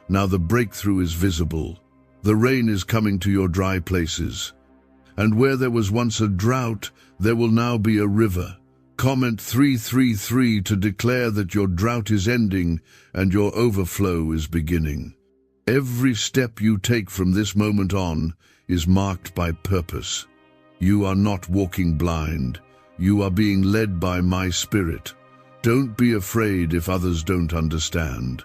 Now the breakthrough is visible. The rain is coming to your dry places. And where there was once a drought, there will now be a river. Comment 333 to declare that your drought is ending and your overflow is beginning. Every step you take from this moment on is marked by purpose. You are not walking blind. You are being led by my spirit. Don't be afraid if others don't understand.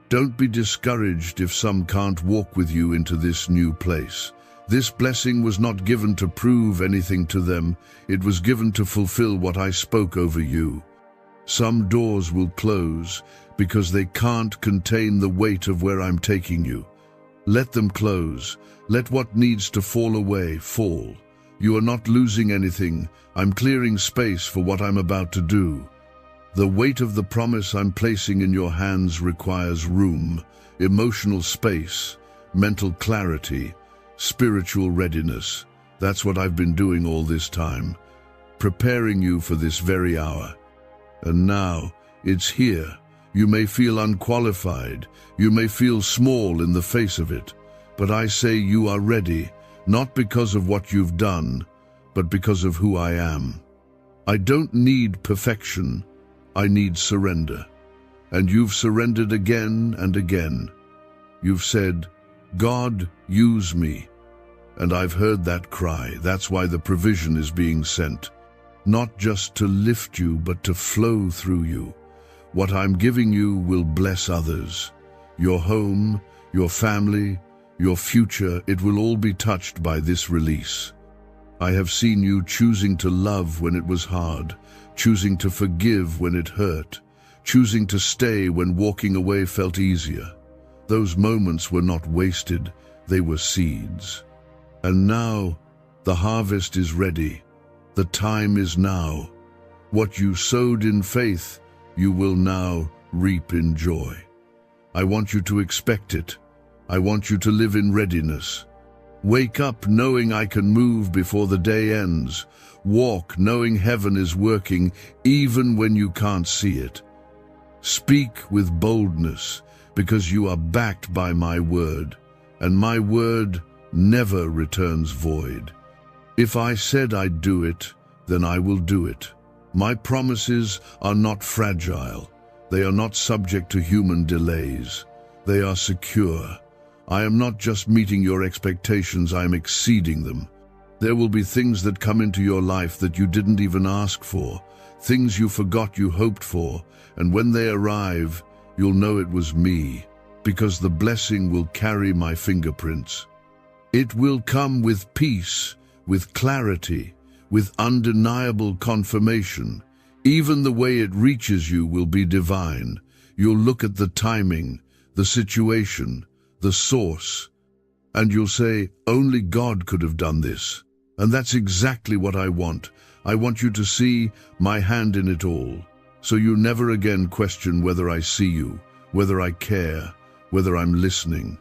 Don't be discouraged if some can't walk with you into this new place. This blessing was not given to prove anything to them. It was given to fulfill what I spoke over you. Some doors will close because they can't contain the weight of where I'm taking you. Let them close. Let what needs to fall away fall. You are not losing anything. I'm clearing space for what I'm about to do. The weight of the promise I'm placing in your hands requires room, emotional space, mental clarity, spiritual readiness. That's what I've been doing all this time, preparing you for this very hour. And now, it's here. You may feel unqualified. You may feel small in the face of it. But I say you are ready. Not because of what you've done, but because of who I am. I don't need perfection, I need surrender. and you've surrendered again and again. You've said, "God, use me." And I've heard that cry. That's why the provision is being sent. Not just to lift you, but to flow through you. What I'm giving you will bless others. Your home, your family, your future, it will all be touched by this release. I have seen you choosing to love when it was hard, choosing to forgive when it hurt, choosing to stay when walking away felt easier. Those moments were not wasted, they were seeds. And now, the harvest is ready. The time is now. What you sowed in faith, you will now reap in joy. I want you to expect it. I want you to live in readiness. Wake up knowing I can move before the day ends. Walk knowing heaven is working even when you can't see it. Speak with boldness because you are backed by my word, and my word never returns void. If I said I'd do it, then I will do it. My promises are not fragile. They are not subject to human delays. They are secure. I am not just meeting your expectations, I am exceeding them. There will be things that come into your life that you didn't even ask for, things you forgot you hoped for, and when they arrive, you'll know it was me, because the blessing will carry my fingerprints. It will come with peace, with clarity, with undeniable confirmation. Even the way it reaches you will be divine. You'll look at the timing, the situation, the source, and you'll say, only God could have done this. And that's exactly what I want. I want you to see my hand in it all, so you never again question whether I see you, whether I care, whether I'm listening.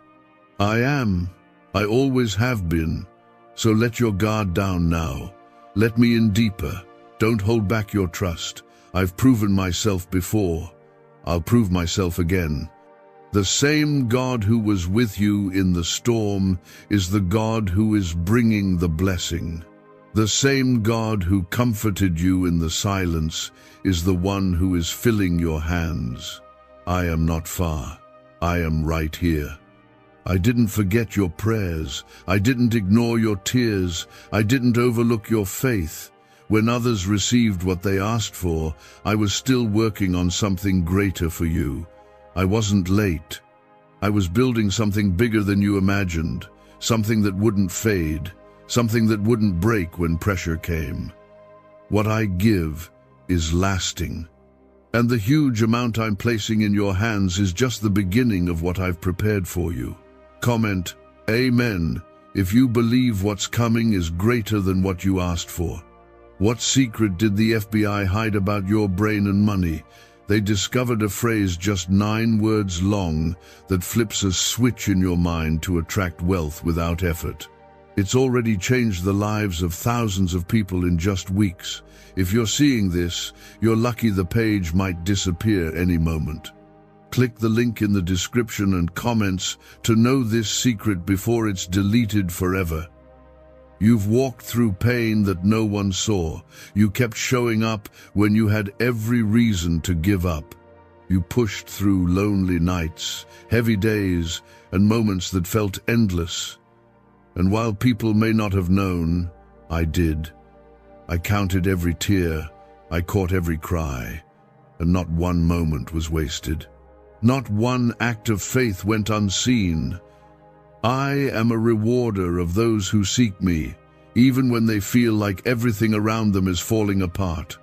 I am. I always have been. So let your guard down now. Let me in deeper. Don't hold back your trust. I've proven myself before. I'll prove myself again. The same God who was with you in the storm is the God who is bringing the blessing. The same God who comforted you in the silence is the one who is filling your hands. I am not far. I am right here. I didn't forget your prayers. I didn't ignore your tears. I didn't overlook your faith. When others received what they asked for, I was still working on something greater for you. I wasn't late. I was building something bigger than you imagined, something that wouldn't fade, something that wouldn't break when pressure came. What I give is lasting. And the huge amount I'm placing in your hands is just the beginning of what I've prepared for you. Comment, Amen, if you believe what's coming is greater than what you asked for. What secret did the FBI hide about your brain and money? They discovered a phrase just 9 words long that flips a switch in your mind to attract wealth without effort. It's already changed the lives of thousands of people in just weeks. If you're seeing this, you're lucky the page might disappear any moment. Click the link in the description and comments to know this secret before it's deleted forever. You've walked through pain that no one saw. You kept showing up when you had every reason to give up. You pushed through lonely nights, heavy days, and moments that felt endless. And while people may not have known, I did. I counted every tear, I caught every cry, and not one moment was wasted. Not one act of faith went unseen. I am a rewarder of those who seek me, even when they feel like everything around them is falling apart.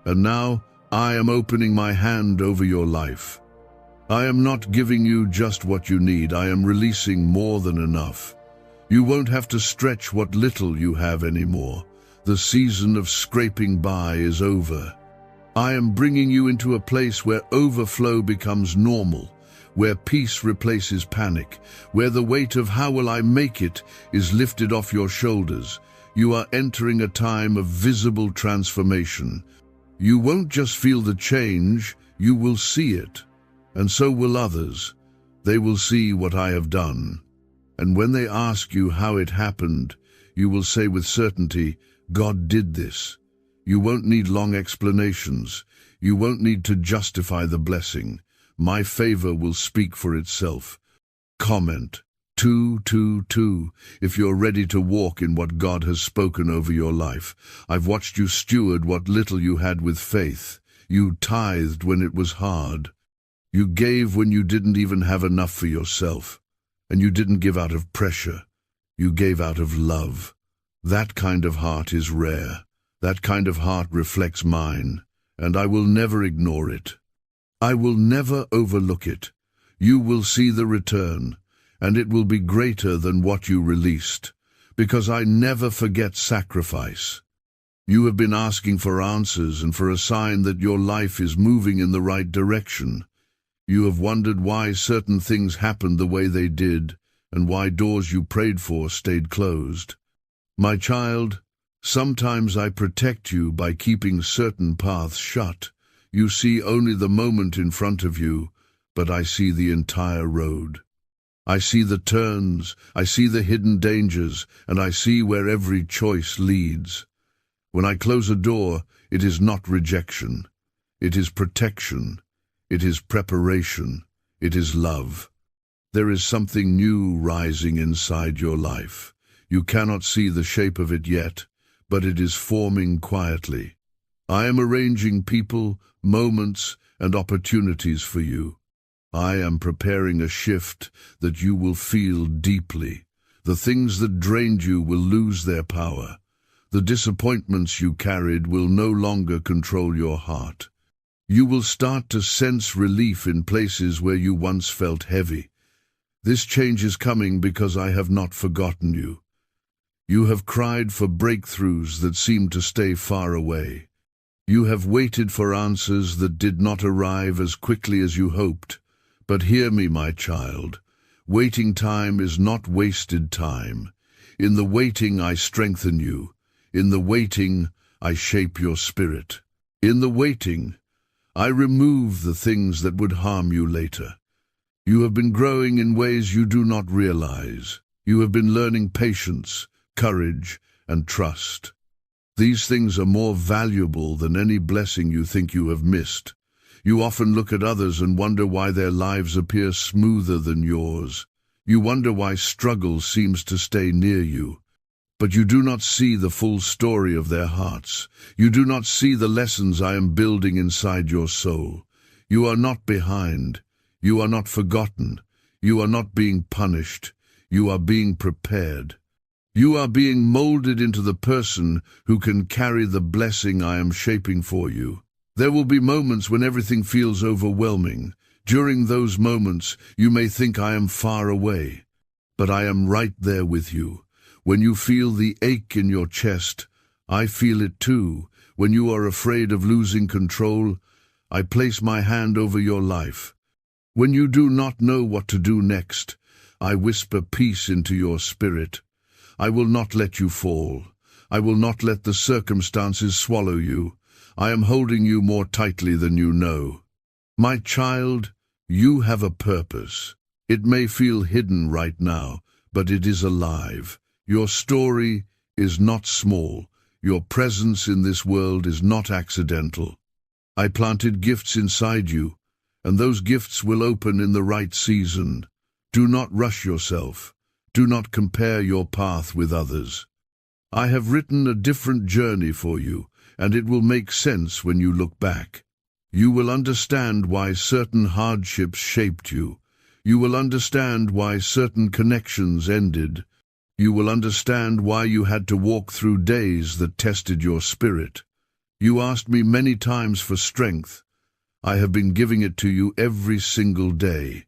And now, I am opening my hand over your life. I am not giving you just what you need, I am releasing more than enough. You won't have to stretch what little you have anymore. The season of scraping by is over. I am bringing you into a place where overflow becomes normal, where peace replaces panic, where the weight of how will I make it is lifted off your shoulders. You are entering a time of visible transformation. You won't just feel the change, you will see it. And so will others. They will see what I have done. And when they ask you how it happened, you will say with certainty, God did this. You won't need long explanations. You won't need to justify the blessing. My favor will speak for itself. Comment 222 if you're ready to walk in what God has spoken over your life. I've watched you steward what little you had with faith. You tithed when it was hard. You gave when you didn't even have enough for yourself. And you didn't give out of pressure. You gave out of love. That kind of heart is rare. That kind of heart reflects mine, and I will never ignore it. I will never overlook it. You will see the return, and it will be greater than what you released, because I never forget sacrifice. You have been asking for answers and for a sign that your life is moving in the right direction. You have wondered why certain things happened the way they did, and why doors you prayed for stayed closed. My child, sometimes I protect you by keeping certain paths shut. You see only the moment in front of you, but I see the entire road. I see the turns, I see the hidden dangers, and I see where every choice leads. When I close a door, it is not rejection. It is protection. It is preparation. It is love. There is something new rising inside your life. You cannot see the shape of it yet, but it is forming quietly. I am arranging people, moments, and opportunities for you. I am preparing a shift that you will feel deeply. The things that drained you will lose their power. The disappointments you carried will no longer control your heart. You will start to sense relief in places where you once felt heavy. This change is coming because I have not forgotten you. You have cried for breakthroughs that seemed to stay far away. You have waited for answers that did not arrive as quickly as you hoped. But hear me, my child. Waiting time is not wasted time. In the waiting I strengthen you. In the waiting I shape your spirit. In the waiting I remove the things that would harm you later. You have been growing in ways you do not realize. You have been learning patience, courage, and trust. These things are more valuable than any blessing you think you have missed. You often look at others and wonder why their lives appear smoother than yours. You wonder why struggle seems to stay near you. But you do not see the full story of their hearts. You do not see the lessons I am building inside your soul. You are not behind. You are not forgotten. You are not being punished. You are being prepared. You are being molded into the person who can carry the blessing I am shaping for you. There will be moments when everything feels overwhelming. During those moments, you may think I am far away, but I am right there with you. When you feel the ache in your chest, I feel it too. When you are afraid of losing control, I place my hand over your life. When you do not know what to do next, I whisper peace into your spirit. I will not let you fall. I will not let the circumstances swallow you. I am holding you more tightly than you know. My child, you have a purpose. It may feel hidden right now, but it is alive. Your story is not small. Your presence in this world is not accidental. I planted gifts inside you, and those gifts will open in the right season. Do not rush yourself. Do not compare your path with others. I have written a different journey for you, and it will make sense when you look back. You will understand why certain hardships shaped you. You will understand why certain connections ended. You will understand why you had to walk through days that tested your spirit. You asked me many times for strength. I have been giving it to you every single day.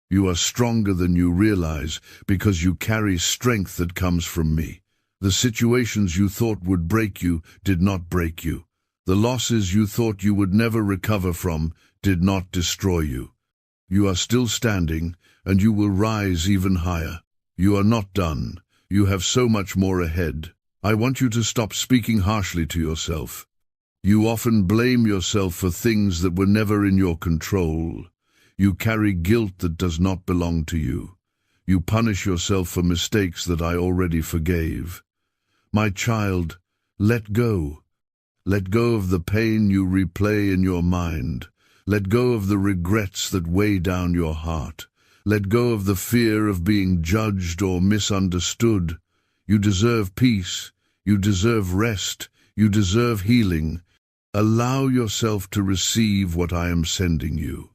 You are stronger than you realize because you carry strength that comes from me. The situations you thought would break you did not break you. The losses you thought you would never recover from did not destroy you. You are still standing, and you will rise even higher. You are not done. You have so much more ahead. I want you to stop speaking harshly to yourself. You often blame yourself for things that were never in your control. You carry guilt that does not belong to you. You punish yourself for mistakes that I already forgave. My child, let go. Let go of the pain you replay in your mind. Let go of the regrets that weigh down your heart. Let go of the fear of being judged or misunderstood. You deserve peace. You deserve rest. You deserve healing. Allow yourself to receive what I am sending you.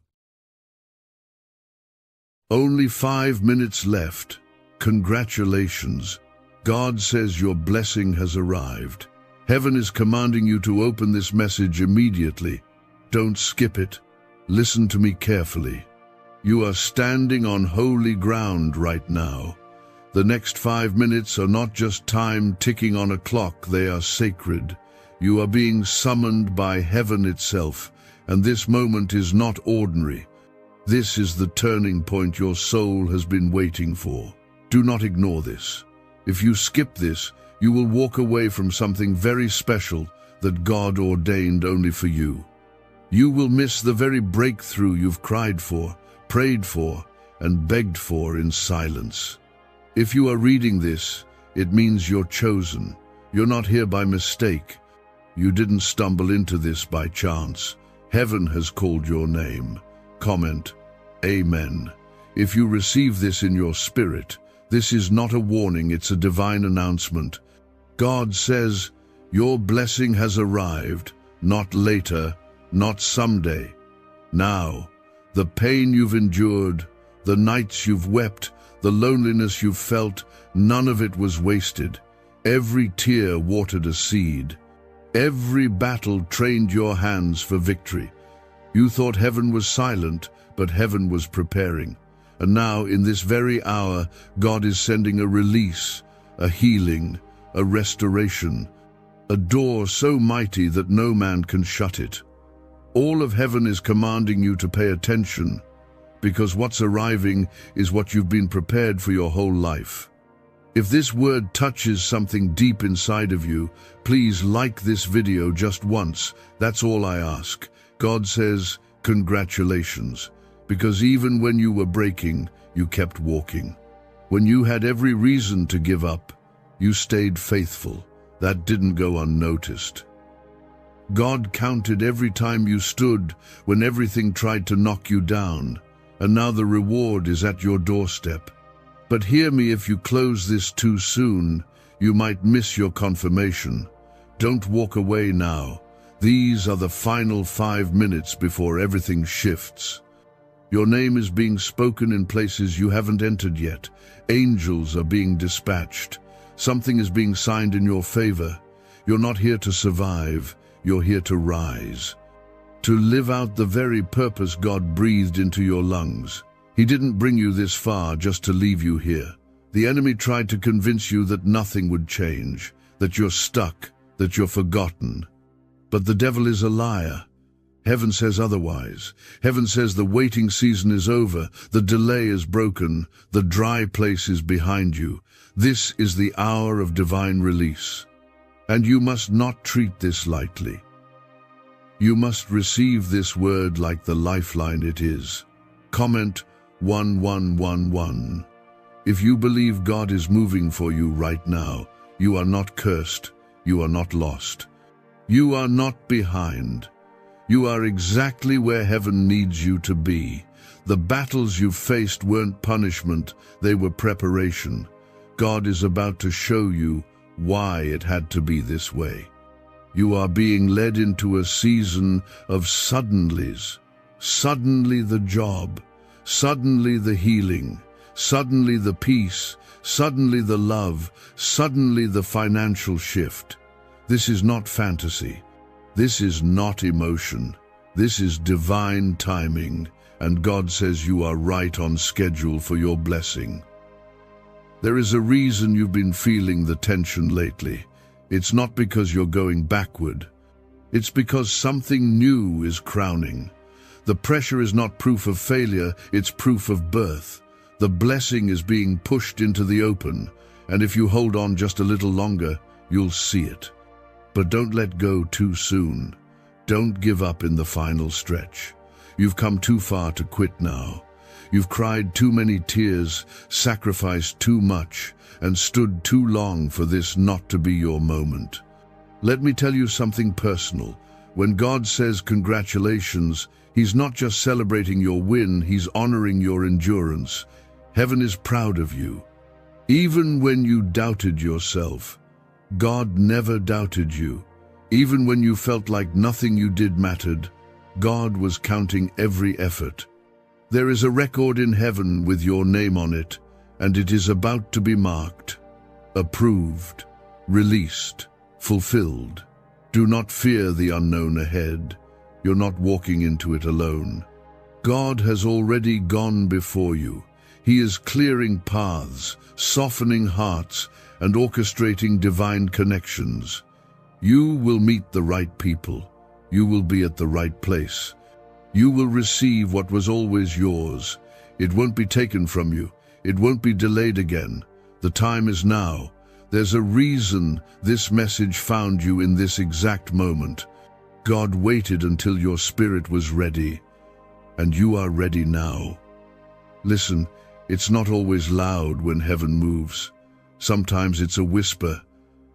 Only 5 minutes left. Congratulations. God says your blessing has arrived. Heaven is commanding you to open this message immediately. Don't skip it. Listen to me carefully. You are standing on holy ground right now. The next 5 minutes are not just time ticking on a clock, they are sacred. You are being summoned by heaven itself, and this moment is not ordinary. This is the turning point your soul has been waiting for. Do not ignore this. If you skip this, you will walk away from something very special that God ordained only for you. You will miss the very breakthrough you've cried for, prayed for, and begged for in silence. If you are reading this, it means you're chosen. You're not here by mistake. You didn't stumble into this by chance. Heaven has called your name. Comment, Amen. If you receive this in your spirit, this is not a warning, it's a divine announcement. God says, your blessing has arrived, not later, not someday. Now, the pain you've endured, the nights you've wept, the loneliness you've felt, none of it was wasted. Every tear watered a seed. Every battle trained your hands for victory. You thought heaven was silent, but heaven was preparing. And now, in this very hour, God is sending a release, a healing, a restoration, a door so mighty that no man can shut it. All of heaven is commanding you to pay attention, because what's arriving is what you've been prepared for your whole life. If this word touches something deep inside of you, please like this video just once. That's all I ask. God says, congratulations, because even when you were breaking, you kept walking. When you had every reason to give up, you stayed faithful. That didn't go unnoticed. God counted every time you stood when everything tried to knock you down, and now the reward is at your doorstep. But hear me, if you close this too soon, you might miss your confirmation. Don't walk away now. These are the final 5 minutes before everything shifts. Your name is being spoken in places you haven't entered yet. Angels are being dispatched. Something is being signed in your favor. You're not here to survive. You're here to rise. To live out the very purpose God breathed into your lungs. He didn't bring you this far just to leave you here. The enemy tried to convince you that nothing would change, that you're stuck, that you're forgotten. But the devil is a liar. Heaven says otherwise. Heaven says the waiting season is over, the delay is broken, the dry place is behind you. This is the hour of divine release. And you must not treat this lightly. You must receive this word like the lifeline it is. Comment 1111. If you believe God is moving for you right now, you are not cursed, you are not lost. You are not behind. You are exactly where heaven needs you to be. The battles you faced weren't punishment, they were preparation. God is about to show you why it had to be this way. You are being led into a season of suddenlies. Suddenly the job, suddenly the healing, suddenly the peace, suddenly the love, suddenly the financial shift. This is not fantasy. This is not emotion. This is divine timing, and God says you are right on schedule for your blessing. There is a reason you've been feeling the tension lately. It's not because you're going backward. It's because something new is crowning. The pressure is not proof of failure, it's proof of birth. The blessing is being pushed into the open, and if you hold on just a little longer, you'll see it. But don't let go too soon. Don't give up in the final stretch. You've come too far to quit now. You've cried too many tears, sacrificed too much, and stood too long for this not to be your moment. Let me tell you something personal. When God says congratulations, He's not just celebrating your win, He's honoring your endurance. Heaven is proud of you. Even when you doubted yourself, God never doubted you. Even when you felt like nothing you did mattered, God was counting every effort. There is a record in heaven with your name on it, and it is about to be marked, approved, released, fulfilled. Do not fear the unknown ahead. You're not walking into it alone. God has already gone before you. He is clearing paths, softening hearts, and orchestrating divine connections. You will meet the right people. You will be at the right place. You will receive what was always yours. It won't be taken from you. It won't be delayed again. The time is now. There's a reason this message found you in this exact moment. God waited until your spirit was ready, and you are ready now. Listen, it's not always loud when heaven moves. Sometimes it's a whisper.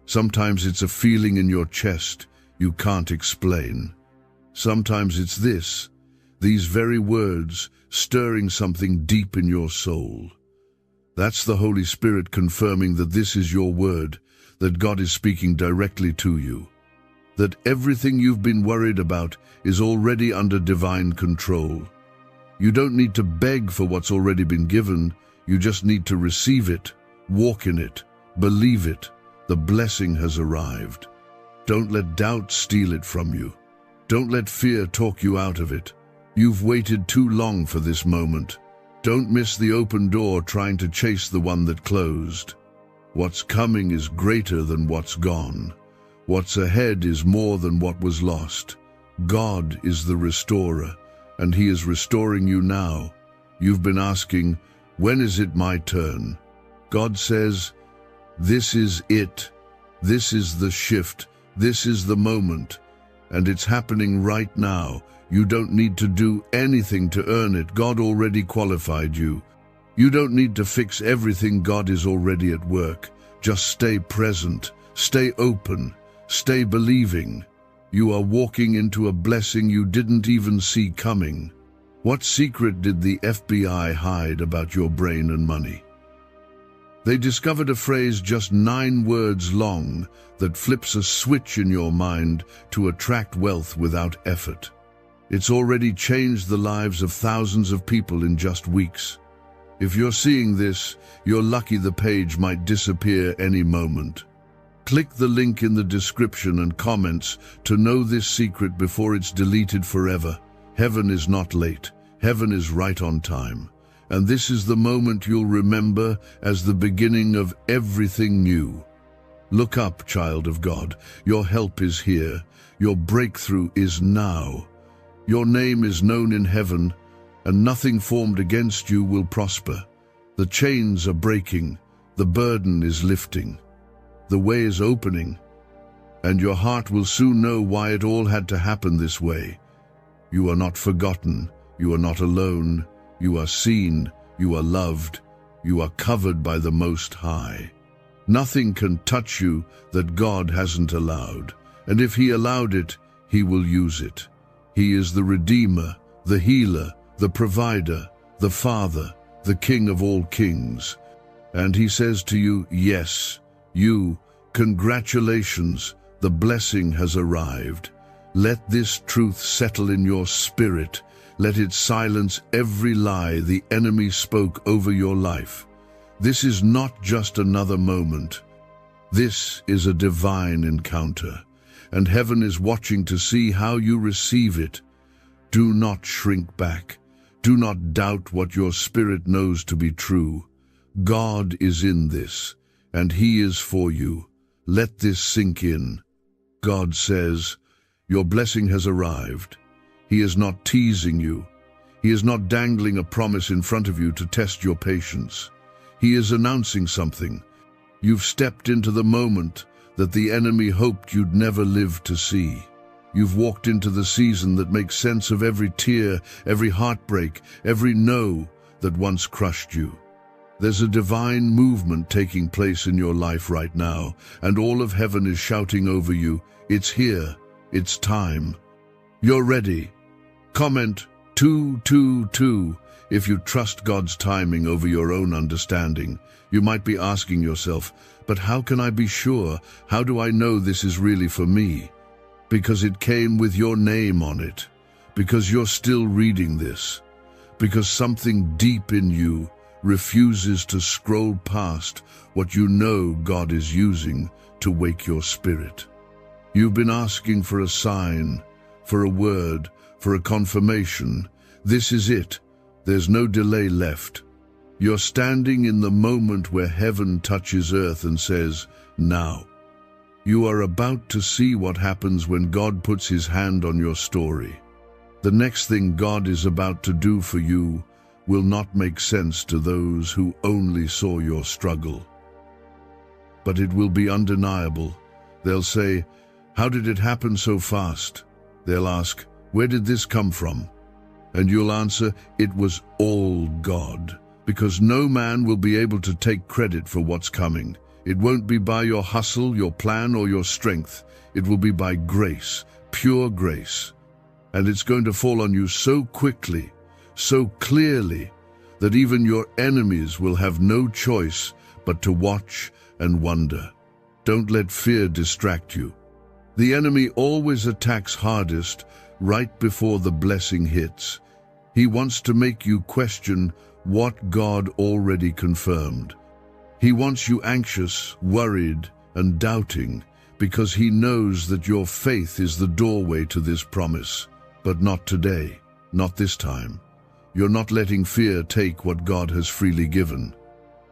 Sometimes it's a feeling in your chest you can't explain. Sometimes it's these very words stirring something deep in your soul. That's the Holy Spirit confirming that this is your word, that God is speaking directly to you, that everything you've been worried about is already under divine control. You don't need to beg for what's already been given. You just need to receive it, walk in it, believe it. The blessing has arrived. Don't let doubt steal it from you. Don't let fear talk you out of it. You've waited too long for this moment. Don't miss the open door trying to chase the one that closed. What's coming is greater than what's gone. What's ahead is more than what was lost. God is the restorer, and He is restoring you now. You've been asking, when is it my turn? God says, this is it. This is the shift. This is the moment. And it's happening right now. You don't need to do anything to earn it. God already qualified you. You don't need to fix everything. God is already at work. Just stay present, stay open, stay believing. You are walking into a blessing you didn't even see coming. What secret did the FBI hide about your brain and money? They discovered a phrase just 9 words long that flips a switch in your mind to attract wealth without effort. It's already changed the lives of thousands of people in just weeks. If you're seeing this, you're lucky. The page might disappear any moment. Click the link in the description and comments to know this secret before it's deleted forever. Heaven is not late. Heaven is right on time. And this is the moment you'll remember as the beginning of everything new. Look up, child of God. Your help is here. Your breakthrough is now. Your name is known in heaven, and nothing formed against you will prosper. The chains are breaking. The burden is lifting. The way is opening, and your heart will soon know why it all had to happen this way. You are not forgotten. You are not alone. You are seen. You are loved. You are covered by the Most High. Nothing can touch you that God hasn't allowed, and if He allowed it, He will use it. He is the Redeemer, the Healer, the Provider, the Father, the King of all kings. And He says to you, yes, you, congratulations, the blessing has arrived. Let this truth settle in your spirit. Let it silence every lie the enemy spoke over your life. This is not just another moment. This is a divine encounter, and heaven is watching to see how you receive it. Do not shrink back. Do not doubt what your spirit knows to be true. God is in this, and He is for you. Let this sink in. God says, your blessing has arrived. He is not teasing you. He is not dangling a promise in front of you to test your patience. He is announcing something. You've stepped into the moment that the enemy hoped you'd never live to see. You've walked into the season that makes sense of every tear, every heartbreak, every no that once crushed you. There's a divine movement taking place in your life right now, and all of heaven is shouting over you, it's here, it's time. You're ready. Comment 222 if you trust God's timing over your own understanding. You might be asking yourself, but how can I be sure? How do I know this is really for me? Because it came with your name on it. Because you're still reading this. Because something deep in you refuses to scroll past what you know God is using to wake your spirit. You've been asking for a sign, for a word, for a confirmation. This is it. There's no delay left. You're standing in the moment where heaven touches earth and says, now. You are about to see what happens when God puts his hand on your story. The next thing God is about to do for you will not make sense to those who only saw your struggle. But it will be undeniable. They'll say, how did it happen so fast? They'll ask, where did this come from? And you'll answer, it was all God, because no man will be able to take credit for what's coming. It won't be by your hustle, your plan, or your strength. It will be by grace, pure grace. And it's going to fall on you so quickly, so clearly, that even your enemies will have no choice but to watch and wonder. Don't let fear distract you. The enemy always attacks hardest right before the blessing hits. He wants to make you question what God already confirmed. He wants you anxious, worried, and doubting because he knows that your faith is the doorway to this promise. But not today, not this time. You're not letting fear take what God has freely given.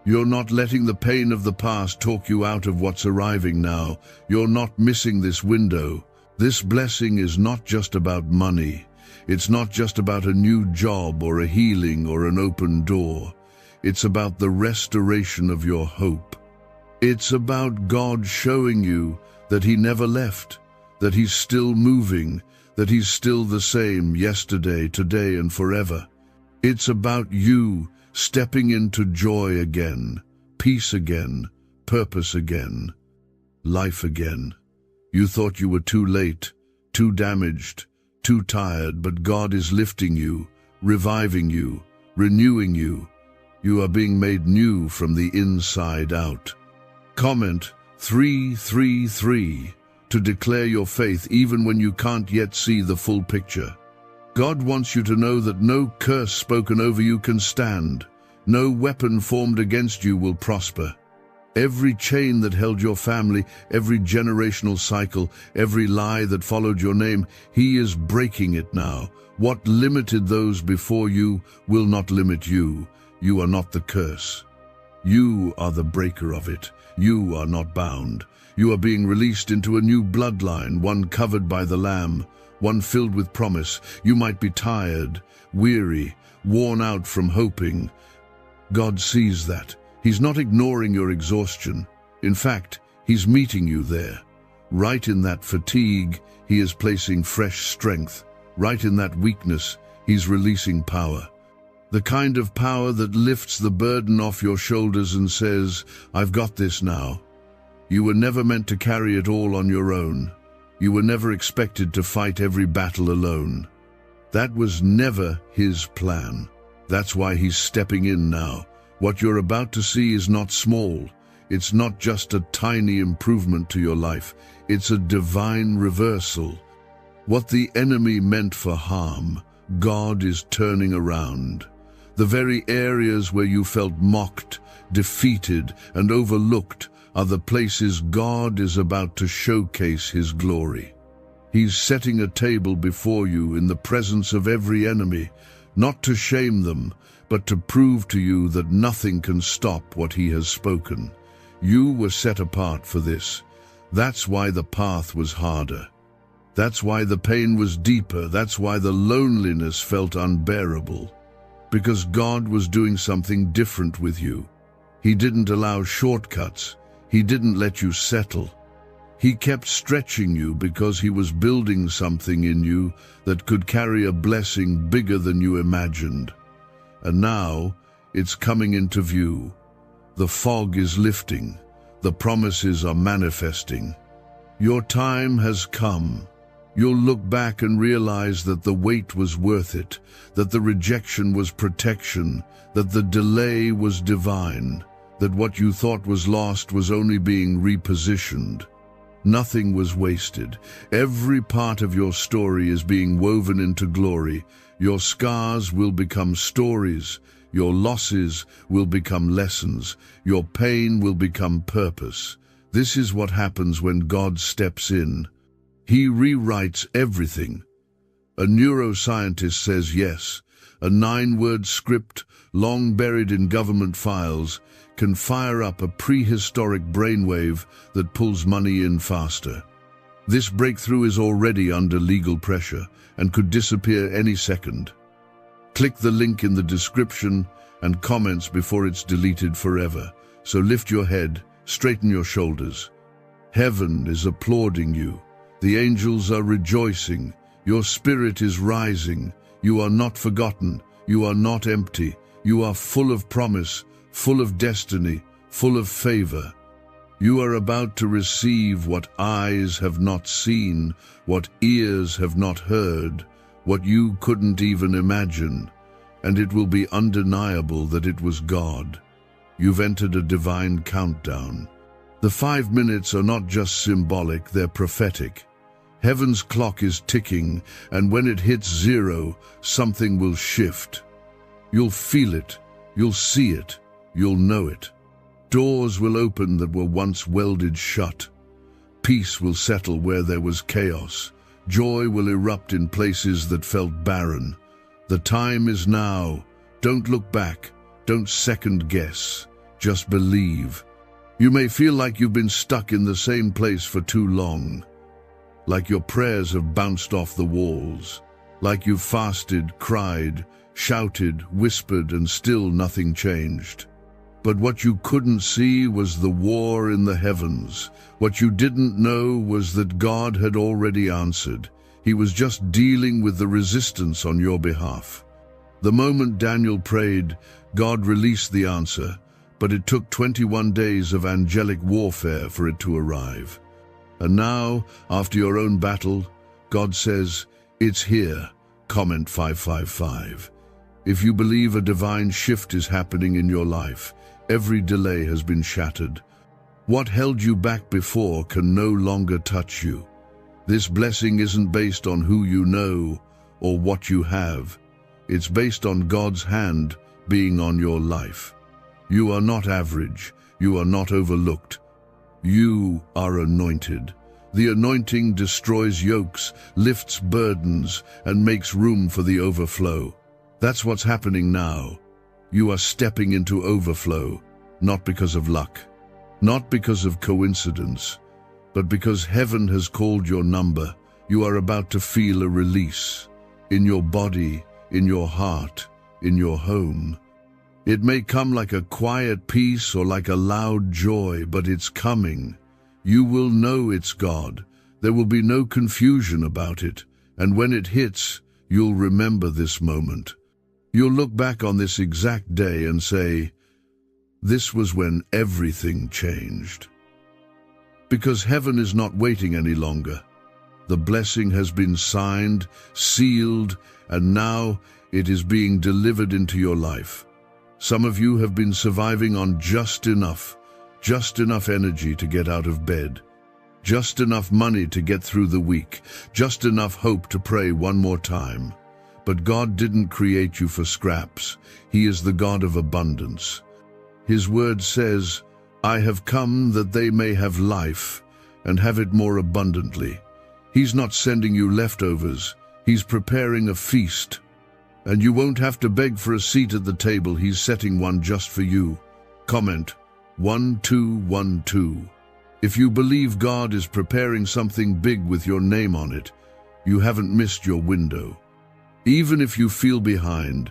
You're not letting the pain of the past talk you out of what's arriving now. You're not missing this window. This blessing is not just about money. It's not just about a new job or a healing or an open door. It's about the restoration of your hope. It's about God showing you that he never left, that he's still moving, that he's still the same yesterday, today, and forever. It's about you stepping into joy again, peace again, purpose again, life again. You thought you were too late, too damaged, too tired, but God is lifting you, reviving you, renewing you. You are being made new from the inside out. Comment 333 to declare your faith even when you can't yet see the full picture. God wants you to know that no curse spoken over you can stand. No weapon formed against you will prosper. Every chain that held your family, every generational cycle, every lie that followed your name, he is breaking it now. What limited those before you will not limit you. You are not the curse. You are the breaker of it. You are not bound. You are being released into a new bloodline, one covered by the Lamb, one filled with promise. You might be tired, weary, worn out from hoping. God sees that. He's not ignoring your exhaustion. In fact, he's meeting you there. Right in that fatigue, he is placing fresh strength. Right in that weakness, he's releasing power. The kind of power that lifts the burden off your shoulders and says, I've got this now. You were never meant to carry it all on your own. You were never expected to fight every battle alone. That was never his plan. That's why he's stepping in now. What you're about to see is not small. It's not just a tiny improvement to your life. It's a divine reversal. What the enemy meant for harm, God is turning around. The very areas where you felt mocked, defeated, and overlooked are the places God is about to showcase his glory. He's setting a table before you in the presence of every enemy, not to shame them, but to prove to you that nothing can stop what he has spoken. You were set apart for this. That's why the path was harder. That's why the pain was deeper. That's why the loneliness felt unbearable. Because God was doing something different with you. He didn't allow shortcuts. He didn't let you settle. He kept stretching you because he was building something in you that could carry a blessing bigger than you imagined. And now it's coming into view. The fog is lifting. The promises are manifesting. Your time has come. You'll look back and realize that the wait was worth it, that the rejection was protection, that the delay was divine, that what you thought was lost was only being repositioned. Nothing was wasted. Every part of your story is being woven into glory. Your scars will become stories. Your losses will become lessons. Your pain will become purpose. This is what happens when God steps in. He rewrites everything. A neuroscientist says yes. A 9-word script, long buried in government files, can fire up a prehistoric brainwave that pulls money in faster. This breakthrough is already under legal pressure and could disappear any second. Click the link in the description and comments before it's deleted forever. So lift your head, straighten your shoulders. Heaven is applauding you. The angels are rejoicing. Your spirit is rising. You are not forgotten. You are not empty. You are full of promise, full of destiny, full of favor. You are about to receive what eyes have not seen, what ears have not heard, what you couldn't even imagine. And it will be undeniable that it was God. You've entered a divine countdown. The 5 minutes are not just symbolic, they're prophetic. Heaven's clock is ticking, and when it hits 0, something will shift. You'll feel it, you'll see it, you'll know it. Doors will open that were once welded shut. Peace will settle where there was chaos. Joy will erupt in places that felt barren. The time is now. Don't look back. Don't second guess. Just believe. You may feel like you've been stuck in the same place for too long. Like your prayers have bounced off the walls. Like you've fasted, cried, shouted, whispered, and still nothing changed. But what you couldn't see was the war in the heavens. What you didn't know was that God had already answered. He was just dealing with the resistance on your behalf. The moment Daniel prayed, God released the answer, but it took 21 days of angelic warfare for it to arrive. And now, after your own battle, God says, "It's here." Comment 555. If you believe a divine shift is happening in your life, every delay has been shattered. What held you back before can no longer touch you. This blessing isn't based on who you know or what you have. It's based on God's hand being on your life. You are not average. You are not overlooked. You are anointed. The anointing destroys yokes, lifts burdens, and makes room for the overflow. That's what's happening now. You are stepping into overflow, not because of luck, not because of coincidence, but because heaven has called your number. You are about to feel a release in your body, in your heart, in your home. It may come like a quiet peace or like a loud joy, but it's coming. You will know it's God. There will be no confusion about it. And when it hits, you'll remember this moment. You'll look back on this exact day and say, "This was when everything changed." Because heaven is not waiting any longer. The blessing has been signed, sealed, and now it is being delivered into your life. Some of you have been surviving on just enough energy to get out of bed, just enough money to get through the week, just enough hope to pray one more time. But God didn't create you for scraps. He is the God of abundance. His word says, "I have come that they may have life and have it more abundantly." He's not sending you leftovers. He's preparing a feast. And you won't have to beg for a seat at the table. He's setting one just for you. Comment 1212. If you believe God is preparing something big with your name on it, you haven't missed your window. Even if you feel behind,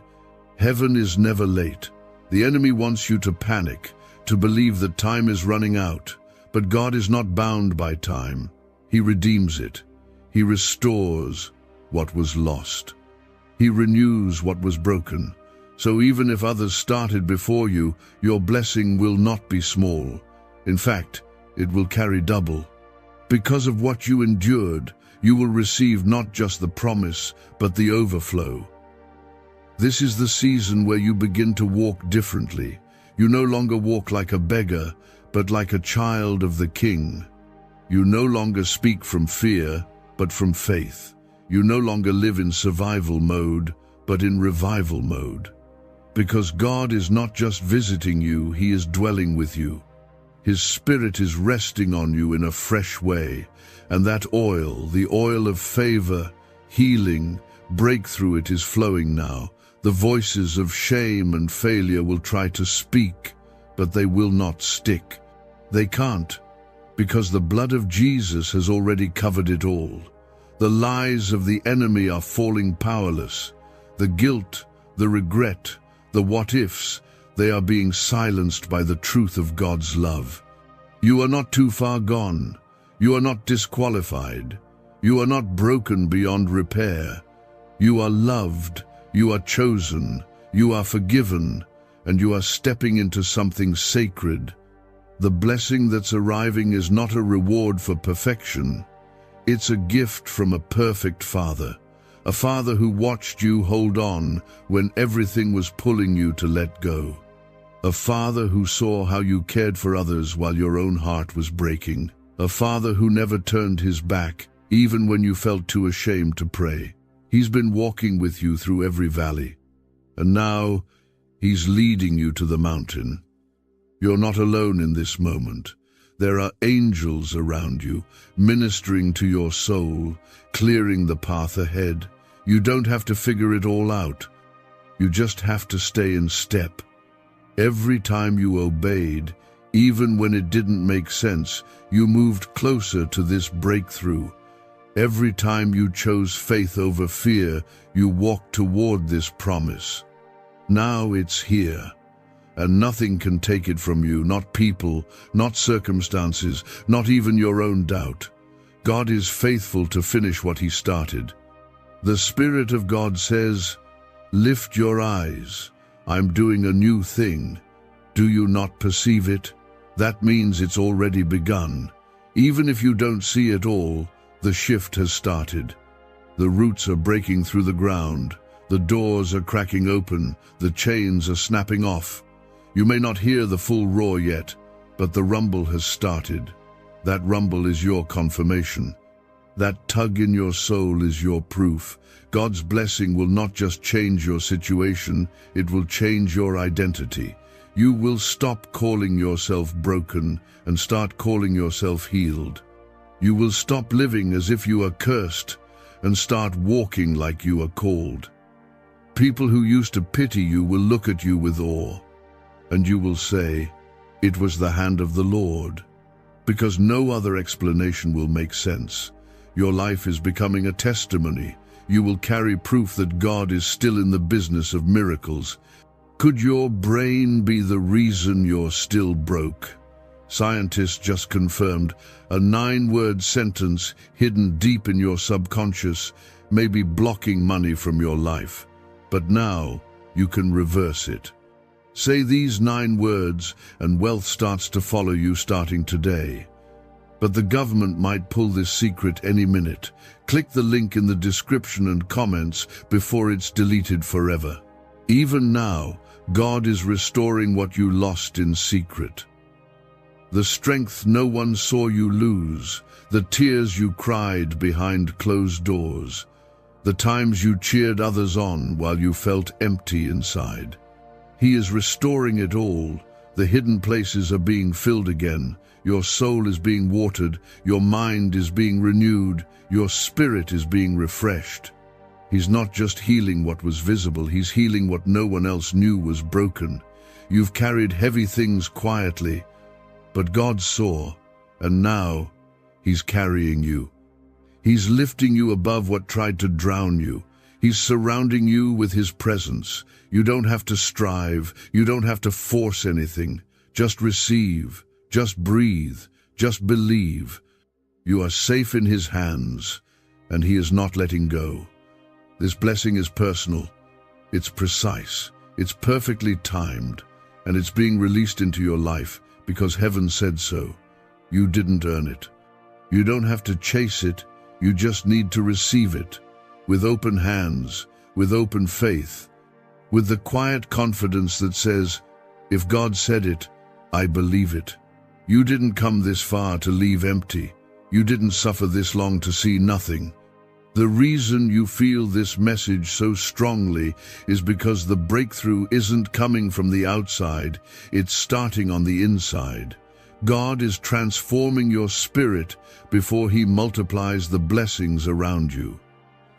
heaven is never late. The enemy wants you to panic, to believe that time is running out. But God is not bound by time. He redeems it. He restores what was lost. He renews what was broken. So even if others started before you, your blessing will not be small. In fact, it will carry double. Because of what you endured, You will receive not just the promise, but the overflow. This is the season where you begin to walk differently. You no longer walk like a beggar, but like a child of the King. You no longer speak from fear, but from faith. You no longer live in survival mode, but in revival mode. Because God is not just visiting you, He is dwelling with you. His Spirit is resting on you in a fresh way, and that oil, the oil of favor, healing, breakthrough, it is flowing now. The voices of shame and failure will try to speak, but they will not stick. They can't, because the blood of Jesus has already covered it all. The lies of the enemy are falling powerless. The guilt, the regret, the what-ifs, they are being silenced by the truth of God's love. You are not too far gone. You are not disqualified. You are not broken beyond repair. You are loved. You are chosen. You are forgiven. And you are stepping into something sacred. The blessing that's arriving is not a reward for perfection. It's a gift from a perfect Father. A Father who watched you hold on when everything was pulling you to let go. A Father who saw how you cared for others while your own heart was breaking. A Father who never turned His back, even when you felt too ashamed to pray. He's been walking with you through every valley. And now, He's leading you to the mountain. You're not alone in this moment. There are angels around you, ministering to your soul, clearing the path ahead. You don't have to figure it all out. You just have to stay in step. Every time you obeyed, even when it didn't make sense, you moved closer to this breakthrough. Every time you chose faith over fear, you walked toward this promise. Now it's here. And nothing can take it from you, not people, not circumstances, not even your own doubt. God is faithful to finish what He started. The Spirit of God says, "Lift your eyes. I'm doing a new thing. Do you not perceive it?" That means it's already begun. Even if you don't see it all, the shift has started. The roots are breaking through the ground. The doors are cracking open. The chains are snapping off. You may not hear the full roar yet, but the rumble has started. That rumble is your confirmation. That tug in your soul is your proof. God's blessing will not just change your situation, it will change your identity. You will stop calling yourself broken and start calling yourself healed. You will stop living as if you are cursed and start walking like you are called. People who used to pity you will look at you with awe. And you will say, "It was the hand of the Lord," because no other explanation will make sense. Your life is becoming a testimony. You will carry proof that God is still in the business of miracles. Could your brain be the reason you're still broke? Scientists just confirmed a 9-word sentence hidden deep in your subconscious may be blocking money from your life. But now you can reverse it. Say these 9 words and wealth starts to follow you starting today. But the government might pull this secret any minute. Click the link in the description and comments before it's deleted forever. Even now, God is restoring what you lost in secret. The strength no one saw you lose, the tears you cried behind closed doors, the times you cheered others on while you felt empty inside. He is restoring it all. The hidden places are being filled again. Your soul is being watered. Your mind is being renewed. Your spirit is being refreshed. He's not just healing what was visible. He's healing what no one else knew was broken. You've carried heavy things quietly, but God saw, and now He's carrying you. He's lifting you above what tried to drown you. He's surrounding you with His presence. You don't have to strive. You don't have to force anything. Just receive. Just breathe. Just believe. You are safe in His hands, and He is not letting go. This blessing is personal. It's precise. It's perfectly timed, and it's being released into your life because heaven said so. You didn't earn it. You don't have to chase it. You just need to receive it, with open hands, with open faith, with the quiet confidence that says, if God said it, I believe it. You didn't come this far to leave empty. You didn't suffer this long to see nothing. The reason you feel this message so strongly is because the breakthrough isn't coming from the outside, it's starting on the inside. God is transforming your spirit before He multiplies the blessings around you.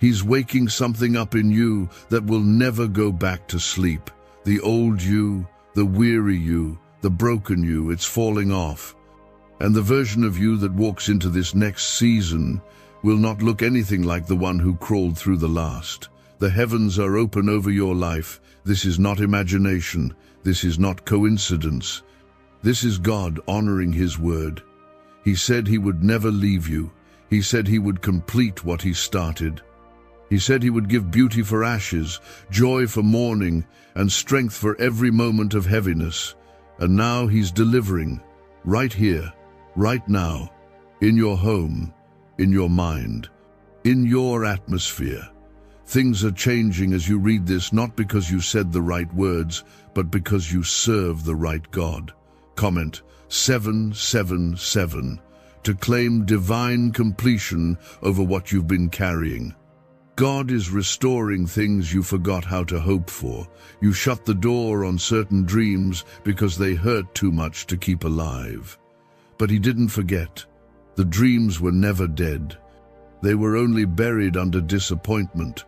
He's waking something up in you that will never go back to sleep. The old you, the weary you, the broken you, it's falling off. And the version of you that walks into this next season will not look anything like the one who crawled through the last. The heavens are open over your life. This is not imagination. This is not coincidence. This is God honoring His word. He said He would never leave you. He said He would complete what He started. He said He would give beauty for ashes, joy for mourning, and strength for every moment of heaviness. And now He's delivering, right here, right now, in your home, in your mind, in your atmosphere. Things are changing as you read this, not because you said the right words, but because you serve the right God. Comment 777 to claim divine completion over what you've been carrying. God is restoring things you forgot how to hope for. You shut the door on certain dreams because they hurt too much to keep alive. But He didn't forget. The dreams were never dead. They were only buried under disappointment.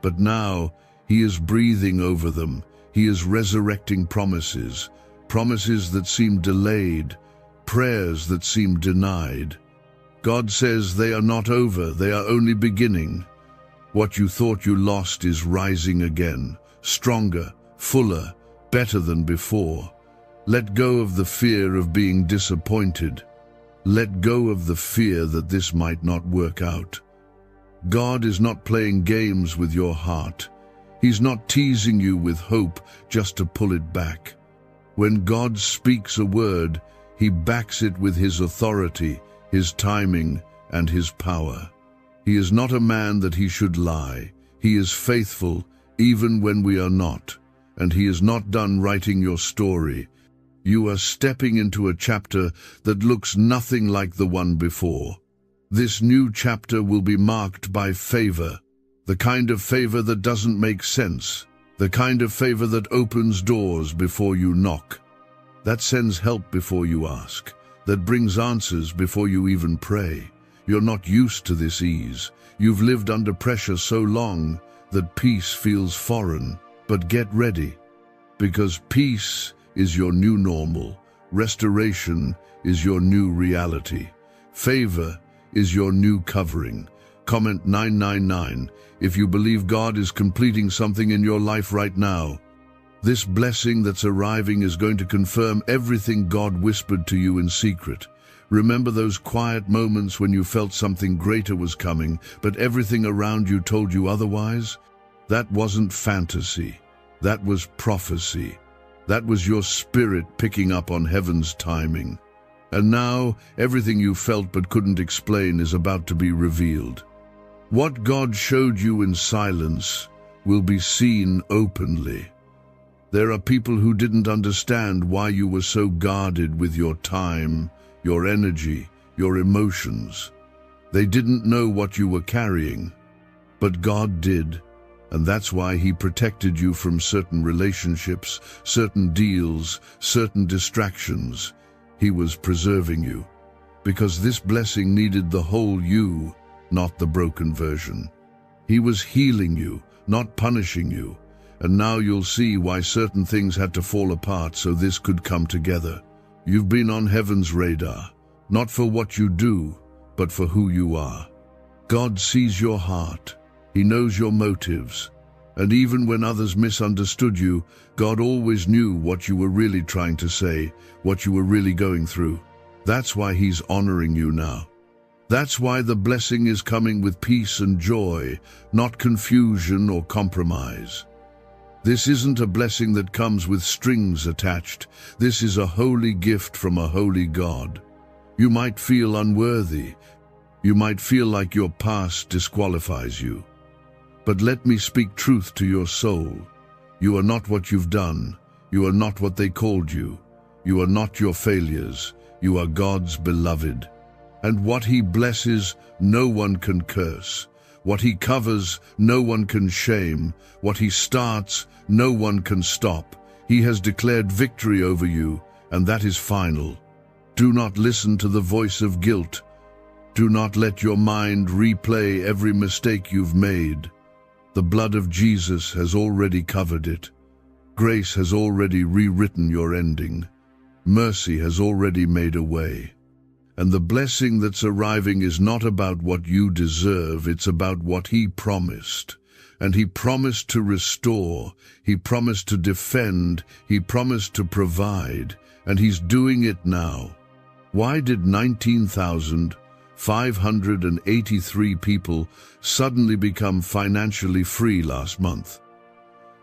But now He is breathing over them. He is resurrecting promises, promises that seemed delayed, prayers that seemed denied. God says they are not over, they are only beginning. What you thought you lost is rising again, stronger, fuller, better than before. Let go of the fear of being disappointed. Let go of the fear that this might not work out. God is not playing games with your heart. He's not teasing you with hope just to pull it back. When God speaks a word, He backs it with His authority, His timing, and His power. He is not a man that He should lie. He is faithful even when we are not, and He is not done writing your story. You are stepping into a chapter that looks nothing like the one before. This new chapter will be marked by favor, the kind of favor that doesn't make sense, the kind of favor that opens doors before you knock, that sends help before you ask, that brings answers before you even pray. You're not used to this ease. You've lived under pressure so long that peace feels foreign. But get ready, because peace is your new normal. Restoration is your new reality. Favor is your new covering. Comment 999 if you believe God is completing something in your life right now. This blessing that's arriving is going to confirm everything God whispered to you in secret. Remember those quiet moments when you felt something greater was coming, but everything around you told you otherwise? That wasn't fantasy. That was prophecy. That was your spirit picking up on heaven's timing. And now, everything you felt but couldn't explain is about to be revealed. What God showed you in silence will be seen openly. There are people who didn't understand why you were so guarded with your time, your energy, your emotions. They didn't know what you were carrying, but God did. And that's why He protected you from certain relationships, certain deals, certain distractions. He was preserving you, because this blessing needed the whole you, not the broken version. He was healing you, not punishing you. And now you'll see why certain things had to fall apart so this could come together. You've been on heaven's radar, not for what you do, but for who you are. God sees your heart. He knows your motives. And even when others misunderstood you, God always knew what you were really trying to say, what you were really going through. That's why He's honoring you now. That's why the blessing is coming with peace and joy, not confusion or compromise. This isn't a blessing that comes with strings attached. This is a holy gift from a holy God. You might feel unworthy. You might feel like your past disqualifies you. But let me speak truth to your soul. You are not what you've done. You are not what they called you. You are not your failures. You are God's beloved. And what He blesses, no one can curse. What He covers, no one can shame. What He starts, no one can stop. He has declared victory over you, and that is final. Do not listen to the voice of guilt. Do not let your mind replay every mistake you've made. The blood of Jesus has already covered it. Grace has already rewritten your ending. Mercy has already made a way. And the blessing that's arriving is not about what you deserve, it's about what He promised. And He promised to restore, He promised to defend, He promised to provide, and He's doing it now. Why did 19,583 people suddenly become financially free last month?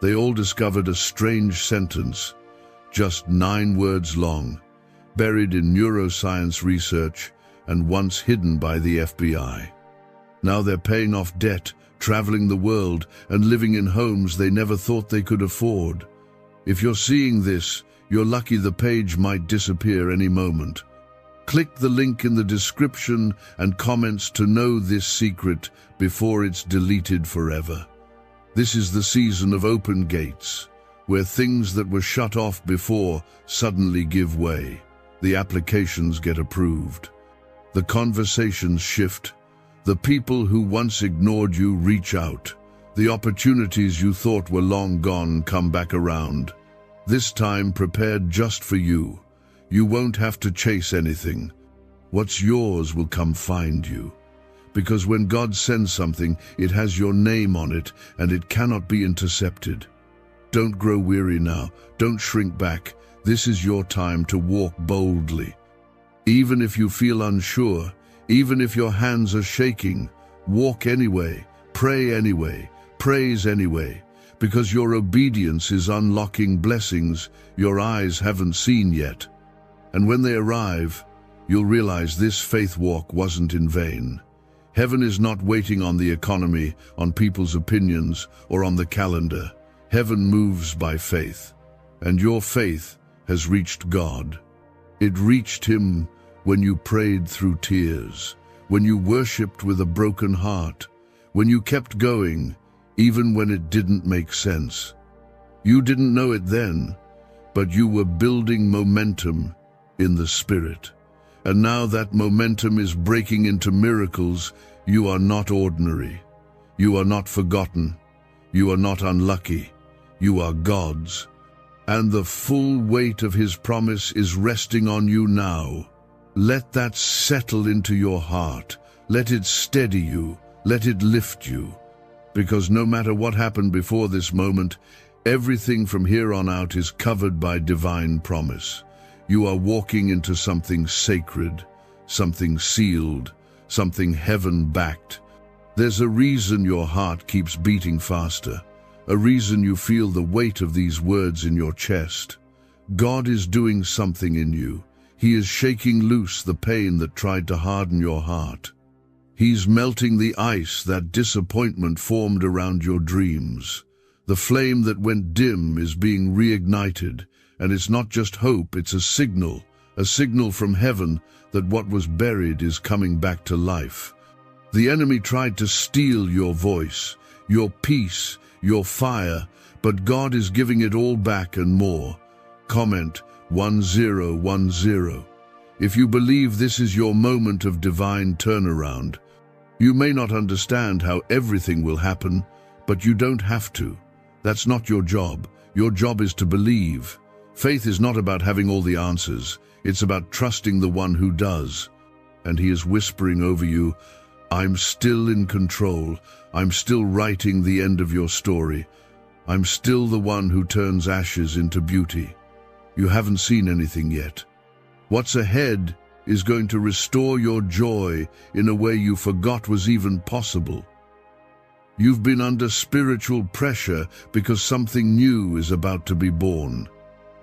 They all discovered a strange sentence, just 9 words long, buried in neuroscience research and once hidden by the FBI. Now they're paying off debt, traveling the world, and living in homes they never thought they could afford. If you're seeing this, you're lucky. The page might disappear any moment. Click the link in the description and comments to know this secret before it's deleted forever. This is the season of open gates, where things that were shut off before suddenly give way. The applications get approved. The conversations shift. The people who once ignored you reach out. The opportunities you thought were long gone come back around. This time prepared just for you. You won't have to chase anything. What's yours will come find you. Because when God sends something, it has your name on it, and it cannot be intercepted. Don't grow weary now. Don't shrink back. This is your time to walk boldly. Even if you feel unsure, even if your hands are shaking, walk anyway, pray anyway, praise anyway, because your obedience is unlocking blessings your eyes haven't seen yet. And when they arrive, you'll realize this faith walk wasn't in vain. Heaven is not waiting on the economy, on people's opinions, or on the calendar. Heaven moves by faith, and your faith has reached God. It reached Him when you prayed through tears, when you worshipped with a broken heart, when you kept going, even when it didn't make sense. You didn't know it then, but you were building momentum in the Spirit. And now that momentum is breaking into miracles. You are not ordinary. You are not forgotten. You are not unlucky. You are God's. And the full weight of His promise is resting on you now. Let that settle into your heart. Let it steady you. Let it lift you. Because no matter what happened before this moment, everything from here on out is covered by divine promise. You are walking into something sacred, something sealed, something heaven-backed. There's a reason your heart keeps beating faster, a reason you feel the weight of these words in your chest. God is doing something in you. He is shaking loose the pain that tried to harden your heart. He's melting the ice that disappointment formed around your dreams. The flame that went dim is being reignited. And it's not just hope, it's a signal from heaven that what was buried is coming back to life. The enemy tried to steal your voice, your peace, your fire, but God is giving it all back and more. Comment 1010. If you believe this is your moment of divine turnaround. You may not understand how everything will happen, but you don't have to. That's not your job. Your job is to believe. Faith is not about having all the answers. It's about trusting the one who does. And He is whispering over you, I'm still in control. I'm still writing the end of your story. I'm still the one who turns ashes into beauty. You haven't seen anything yet. What's ahead is going to restore your joy in a way you forgot was even possible. You've been under spiritual pressure because something new is about to be born.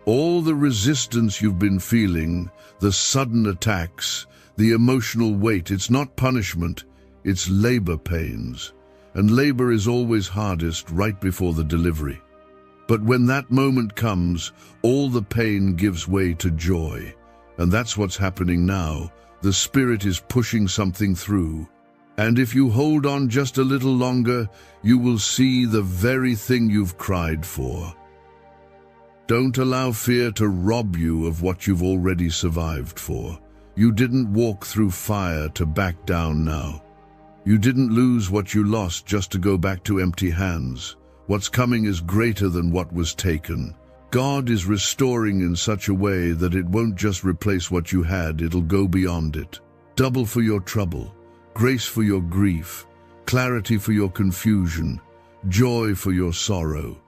All the resistance you've been feeling, the sudden attacks, The emotional weight, it's not punishment, it's labor pains. And labor is always hardest right before the delivery. But when that moment comes, all the pain gives way to joy. And that's what's happening now. The Spirit is pushing something through. And if you hold on just a little longer, you will see the very thing you've cried for. Don't allow fear to rob you of what you've already survived for. You didn't walk through fire to back down now. You didn't lose what you lost just to go back to empty hands. What's coming is greater than what was taken. God is restoring in such a way that it won't just replace what you had, it'll go beyond it. Double for your trouble, grace for your grief, clarity for your confusion, joy for your sorrow.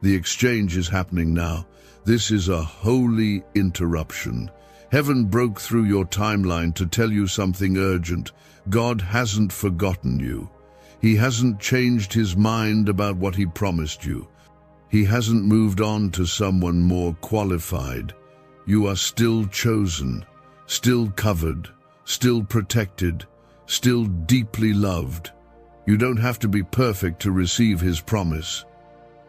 The exchange is happening now. This is a holy interruption. Heaven broke through your timeline to tell you something urgent. God hasn't forgotten you. He hasn't changed his mind about what he promised you. He hasn't moved on to someone more qualified. You are still chosen, still covered, still protected, still deeply loved. You don't have to be perfect to receive his promise.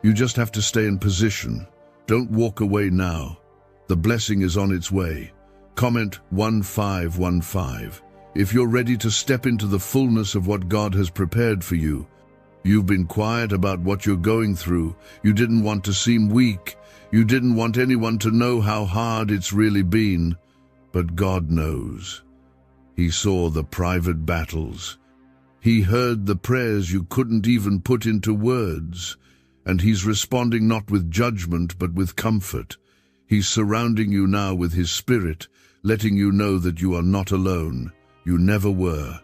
You just have to stay in position. Don't walk away now. The blessing is on its way. Comment 1515. If you're ready to step into the fullness of what God has prepared for you. You've been quiet about what you're going through. You didn't want to seem weak. You didn't want anyone to know how hard it's really been. But God knows. He saw the private battles. He heard the prayers you couldn't even put into words. And he's responding not with judgment, but with comfort. He's surrounding you now with his Spirit, letting you know that you are not alone. You never were.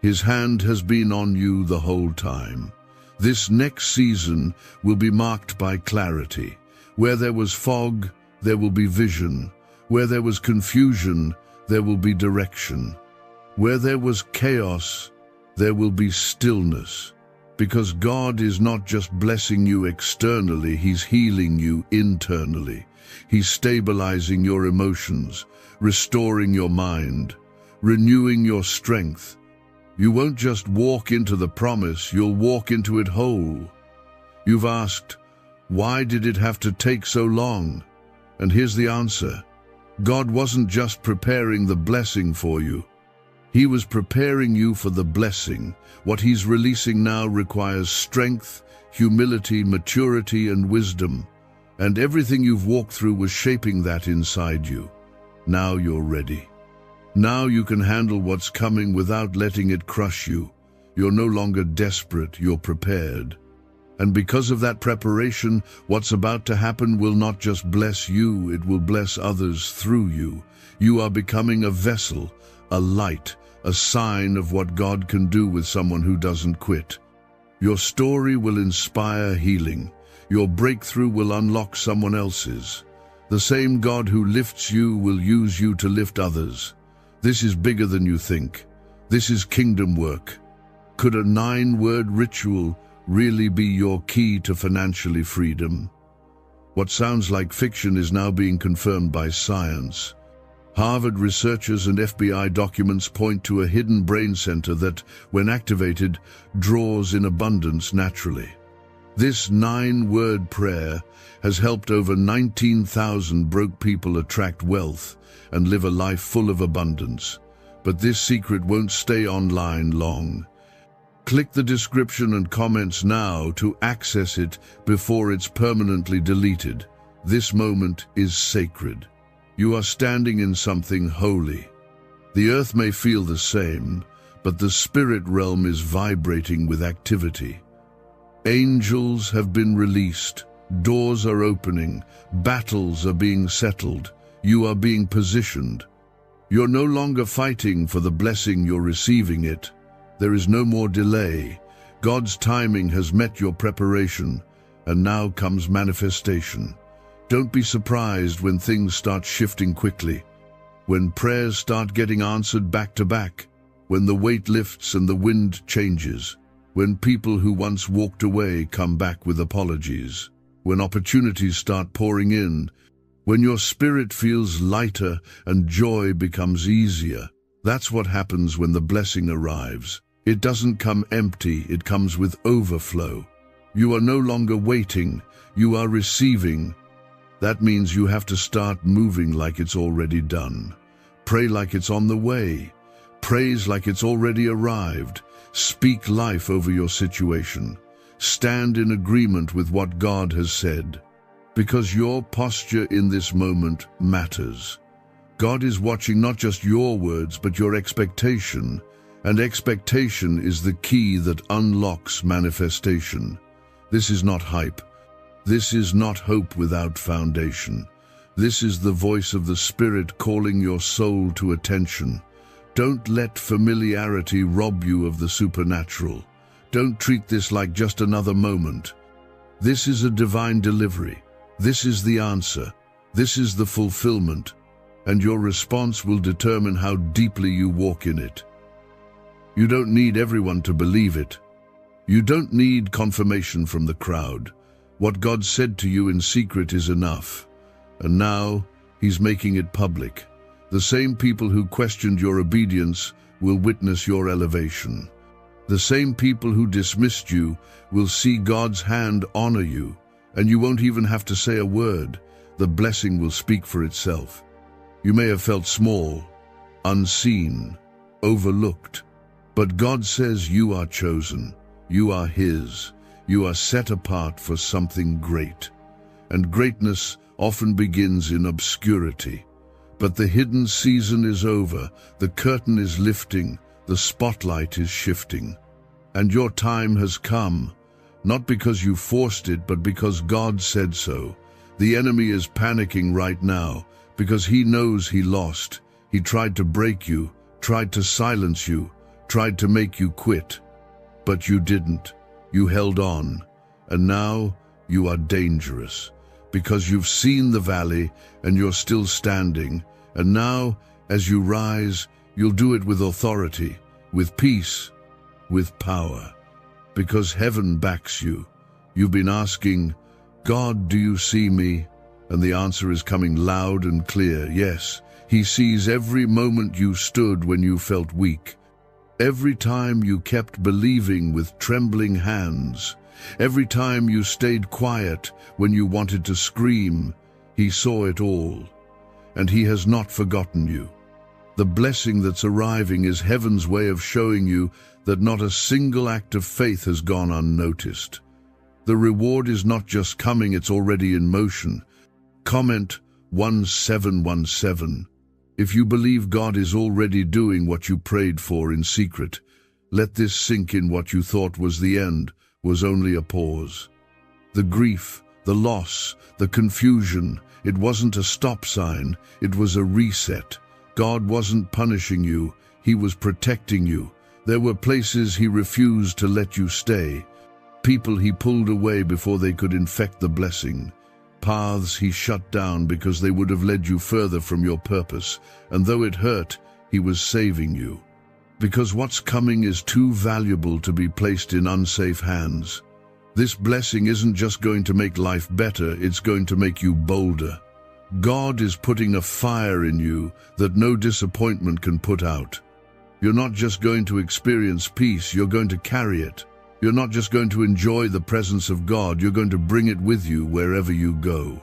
His hand has been on you the whole time. This next season will be marked by clarity. Where there was fog, there will be vision. Where there was confusion, there will be direction. Where there was chaos, there will be stillness. Because God is not just blessing you externally, he's healing you internally. He's stabilizing your emotions, restoring your mind, renewing your strength. You won't just walk into the promise, you'll walk into it whole. You've asked, why did it have to take so long? And here's the answer. God wasn't just preparing the blessing for you. He was preparing you for the blessing. What he's releasing now requires strength, humility, maturity, and wisdom. And everything you've walked through was shaping that inside you. Now you're ready. Now you can handle what's coming without letting it crush you. You're no longer desperate, you're prepared. And because of that preparation, what's about to happen will not just bless you, it will bless others through you. You are becoming a vessel, a light, a sign of what God can do with someone who doesn't quit. Your story will inspire healing. Your breakthrough will unlock someone else's. The same God who lifts you will use you to lift others. This is bigger than you think. This is kingdom work. Could a 9-word ritual really be your key to financially freedom? What sounds like fiction is now being confirmed by science. Harvard researchers and FBI documents point to a hidden brain center that, when activated, draws in abundance naturally. This 9-word prayer has helped over 19,000 broke people attract wealth and live a life full of abundance. But this secret won't stay online long. Click the description and comments now to access it before it's permanently deleted. This moment is sacred. You are standing in something holy. The earth may feel the same, but the spirit realm is vibrating with activity. Angels have been released, doors are opening, battles are being settled, you are being positioned. You're no longer fighting for the blessing, you're receiving it. There is no more delay. God's timing has met your preparation, and now comes manifestation. Don't be surprised when things start shifting quickly, when prayers start getting answered back to back, when the weight lifts and the wind changes, when people who once walked away come back with apologies, when opportunities start pouring in, when your spirit feels lighter and joy becomes easier. That's what happens when the blessing arrives. It doesn't come empty, it comes with overflow. You are no longer waiting, you are receiving. That means you have to start moving like it's already done. Pray like it's on the way. Praise like it's already arrived. Speak life over your situation. Stand in agreement with what God has said. Because your posture in this moment matters. God is watching not just your words, but your expectation. And expectation is the key that unlocks manifestation. This is not hype. This is not hope without foundation. This is the voice of the Spirit calling your soul to attention. Don't let familiarity rob you of the supernatural. Don't treat this like just another moment. This is a divine delivery. This is the answer. This is the fulfillment. And your response will determine how deeply you walk in it. You don't need everyone to believe it. You don't need confirmation from the crowd. What God said to you in secret is enough. And now, He's making it public. The same people who questioned your obedience will witness your elevation. The same people who dismissed you will see God's hand honor you, and you won't even have to say a word. The blessing will speak for itself. You may have felt small, unseen, overlooked, but God says you are chosen, you are His, you are set apart for something great. And greatness often begins in obscurity. But the hidden season is over, the curtain is lifting, the spotlight is shifting. And your time has come, not because you forced it, but because God said so. The enemy is panicking right now, because he knows he lost. He tried to break you, tried to silence you, tried to make you quit. But you didn't. You held on. And now you are dangerous, because you've seen the valley and you're still standing. And now, as you rise, you'll do it with authority, with peace, with power. Because heaven backs you. You've been asking, God, do you see me? And the answer is coming loud and clear. Yes, He sees every moment you stood when you felt weak. Every time you kept believing with trembling hands. Every time you stayed quiet when you wanted to scream. He saw it all. And He has not forgotten you. The blessing that's arriving is heaven's way of showing you that not a single act of faith has gone unnoticed. The reward is not just coming, it's already in motion. Comment 1717. If you believe God is already doing what you prayed for in secret, let this sink in. What you thought was the end was only a pause. The grief, the loss, the confusion, it wasn't a stop sign, it was a reset. God wasn't punishing you, He was protecting you. There were places He refused to let you stay, people He pulled away before they could infect the blessing, paths He shut down because they would have led you further from your purpose, and though it hurt, He was saving you. Because what's coming is too valuable to be placed in unsafe hands. This blessing isn't just going to make life better, it's going to make you bolder. God is putting a fire in you that no disappointment can put out. You're not just going to experience peace, you're going to carry it. You're not just going to enjoy the presence of God, you're going to bring it with you wherever you go.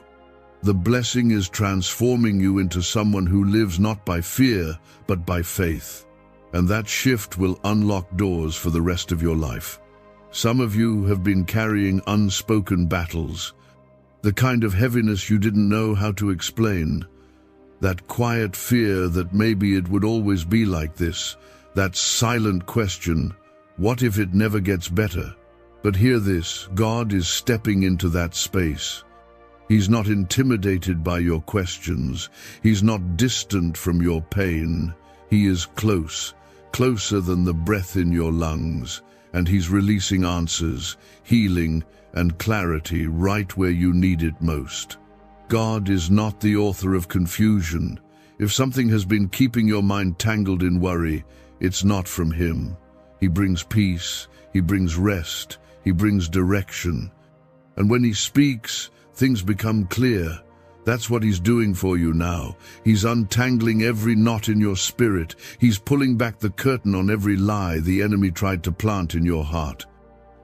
The blessing is transforming you into someone who lives not by fear, but by faith. And that shift will unlock doors for the rest of your life. Some of you have been carrying unspoken battles, the kind of heaviness you didn't know how to explain, that quiet fear that maybe it would always be like this, that silent question, what if it never gets better? But hear this, God is stepping into that space. He's not intimidated by your questions. He's not distant from your pain. He is close, closer than the breath in your lungs. And He's releasing answers, healing, and clarity right where you need it most. God is not the author of confusion. If something has been keeping your mind tangled in worry, it's not from Him. He brings peace, He brings rest, He brings direction. And when He speaks, things become clear. That's what he's doing for you now. He's untangling every knot in your spirit. He's pulling back the curtain on every lie the enemy tried to plant in your heart.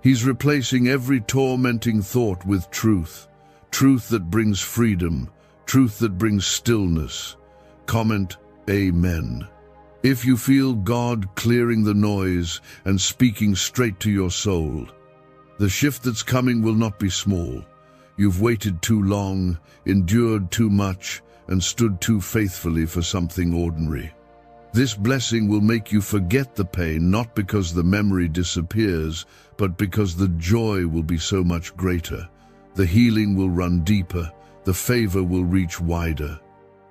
He's replacing every tormenting thought with truth. Truth that brings freedom. Truth that brings stillness. Comment, Amen. If you feel God clearing the noise and speaking straight to your soul, the shift that's coming will not be small. You've waited too long, endured too much, and stood too faithfully for something ordinary. This blessing will make you forget the pain, not because the memory disappears, but because the joy will be so much greater. The healing will run deeper, the favor will reach wider.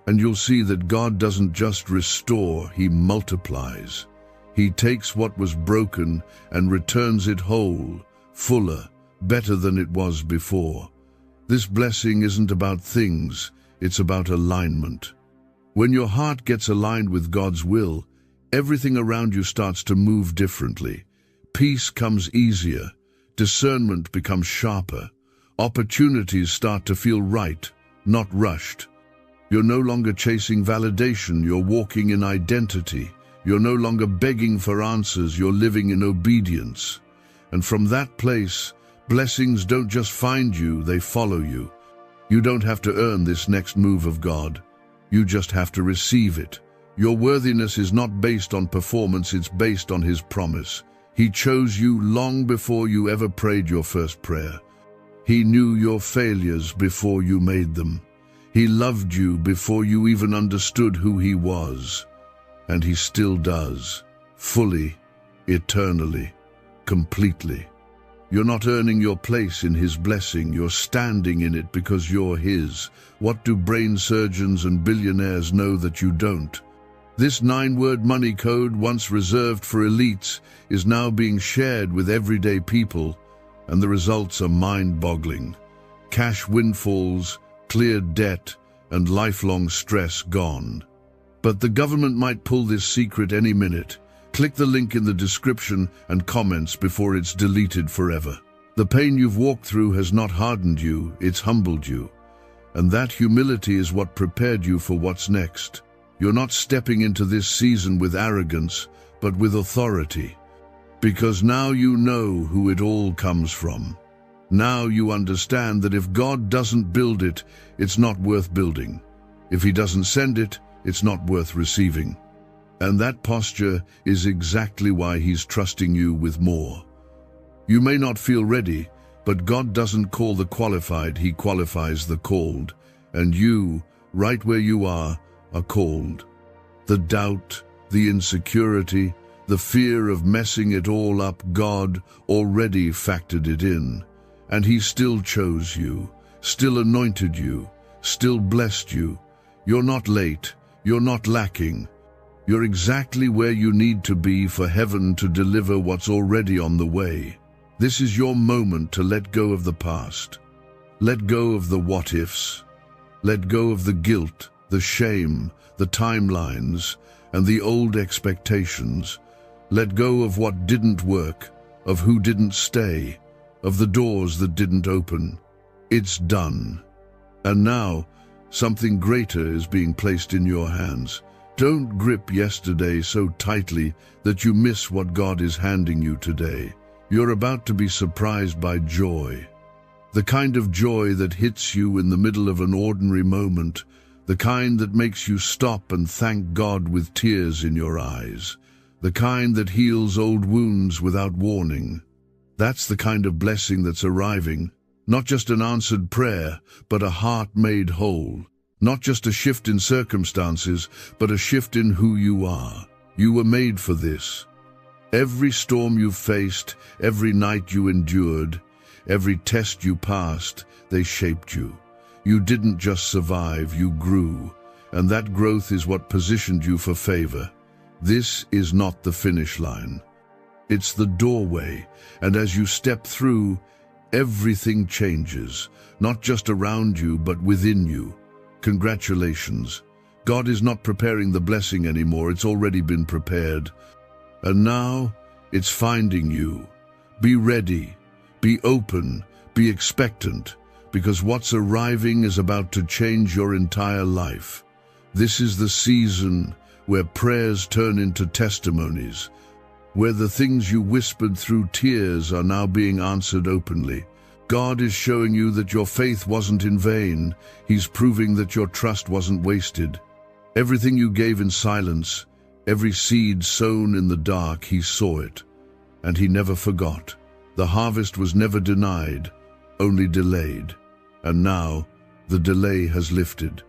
And you'll see that God doesn't just restore, He multiplies. He takes what was broken and returns it whole, fuller, better than it was before. This blessing isn't about things, it's about alignment. When your heart gets aligned with God's will, everything around you starts to move differently. Peace comes easier, discernment becomes sharper, opportunities start to feel right, not rushed. You're no longer chasing validation, you're walking in identity. You're no longer begging for answers, you're living in obedience. And from that place, blessings don't just find you, they follow you. You don't have to earn this next move of God. You just have to receive it. Your worthiness is not based on performance, it's based on His promise. He chose you long before you ever prayed your first prayer. He knew your failures before you made them. He loved you before you even understood who He was. And He still does, fully, eternally, completely. You're not earning your place in His blessing, you're standing in it because you're His. What do brain surgeons and billionaires know that you don't? This 9-word money code, once reserved for elites, is now being shared with everyday people, and the results are mind-boggling. Cash windfalls, cleared debt, and lifelong stress gone. But the government might pull this secret any minute. Click the link in the description and comments before it's deleted forever. The pain you've walked through has not hardened you, it's humbled you. And that humility is what prepared you for what's next. You're not stepping into this season with arrogance, but with authority. Because now you know who it all comes from. Now you understand that if God doesn't build it, it's not worth building. If He doesn't send it, it's not worth receiving. And that posture is exactly why He's trusting you with more. You may not feel ready, but God doesn't call the qualified, He qualifies the called. And you, right where you are called. The doubt, the insecurity, the fear of messing it all up, God already factored it in. And He still chose you, still anointed you, still blessed you. You're not late, you're not lacking. You're exactly where you need to be for heaven to deliver what's already on the way. This is your moment to let go of the past. Let go of the what-ifs. Let go of the guilt, the shame, the timelines, and the old expectations. Let go of what didn't work, of who didn't stay, of the doors that didn't open. It's done. And now, something greater is being placed in your hands. Don't grip yesterday so tightly that you miss what God is handing you today. You're about to be surprised by joy. The kind of joy that hits you in the middle of an ordinary moment, the kind that makes you stop and thank God with tears in your eyes, the kind that heals old wounds without warning. That's the kind of blessing that's arriving. Not just an answered prayer, but a heart made whole. Not just a shift in circumstances, but a shift in who you are. You were made for this. Every storm you faced, every night you endured, every test you passed, they shaped you. You didn't just survive, you grew. And that growth is what positioned you for favor. This is not the finish line. It's the doorway, and as you step through, everything changes, not just around you, but within you. Congratulations. God is not preparing the blessing anymore, it's already been prepared. And now, it's finding you. Be ready, be open, be expectant, because what's arriving is about to change your entire life. This is the season where prayers turn into testimonies, where the things you whispered through tears are now being answered openly. God is showing you that your faith wasn't in vain. He's proving that your trust wasn't wasted. Everything you gave in silence, every seed sown in the dark, He saw it, and He never forgot. The harvest was never denied, only delayed. And now, the delay has lifted.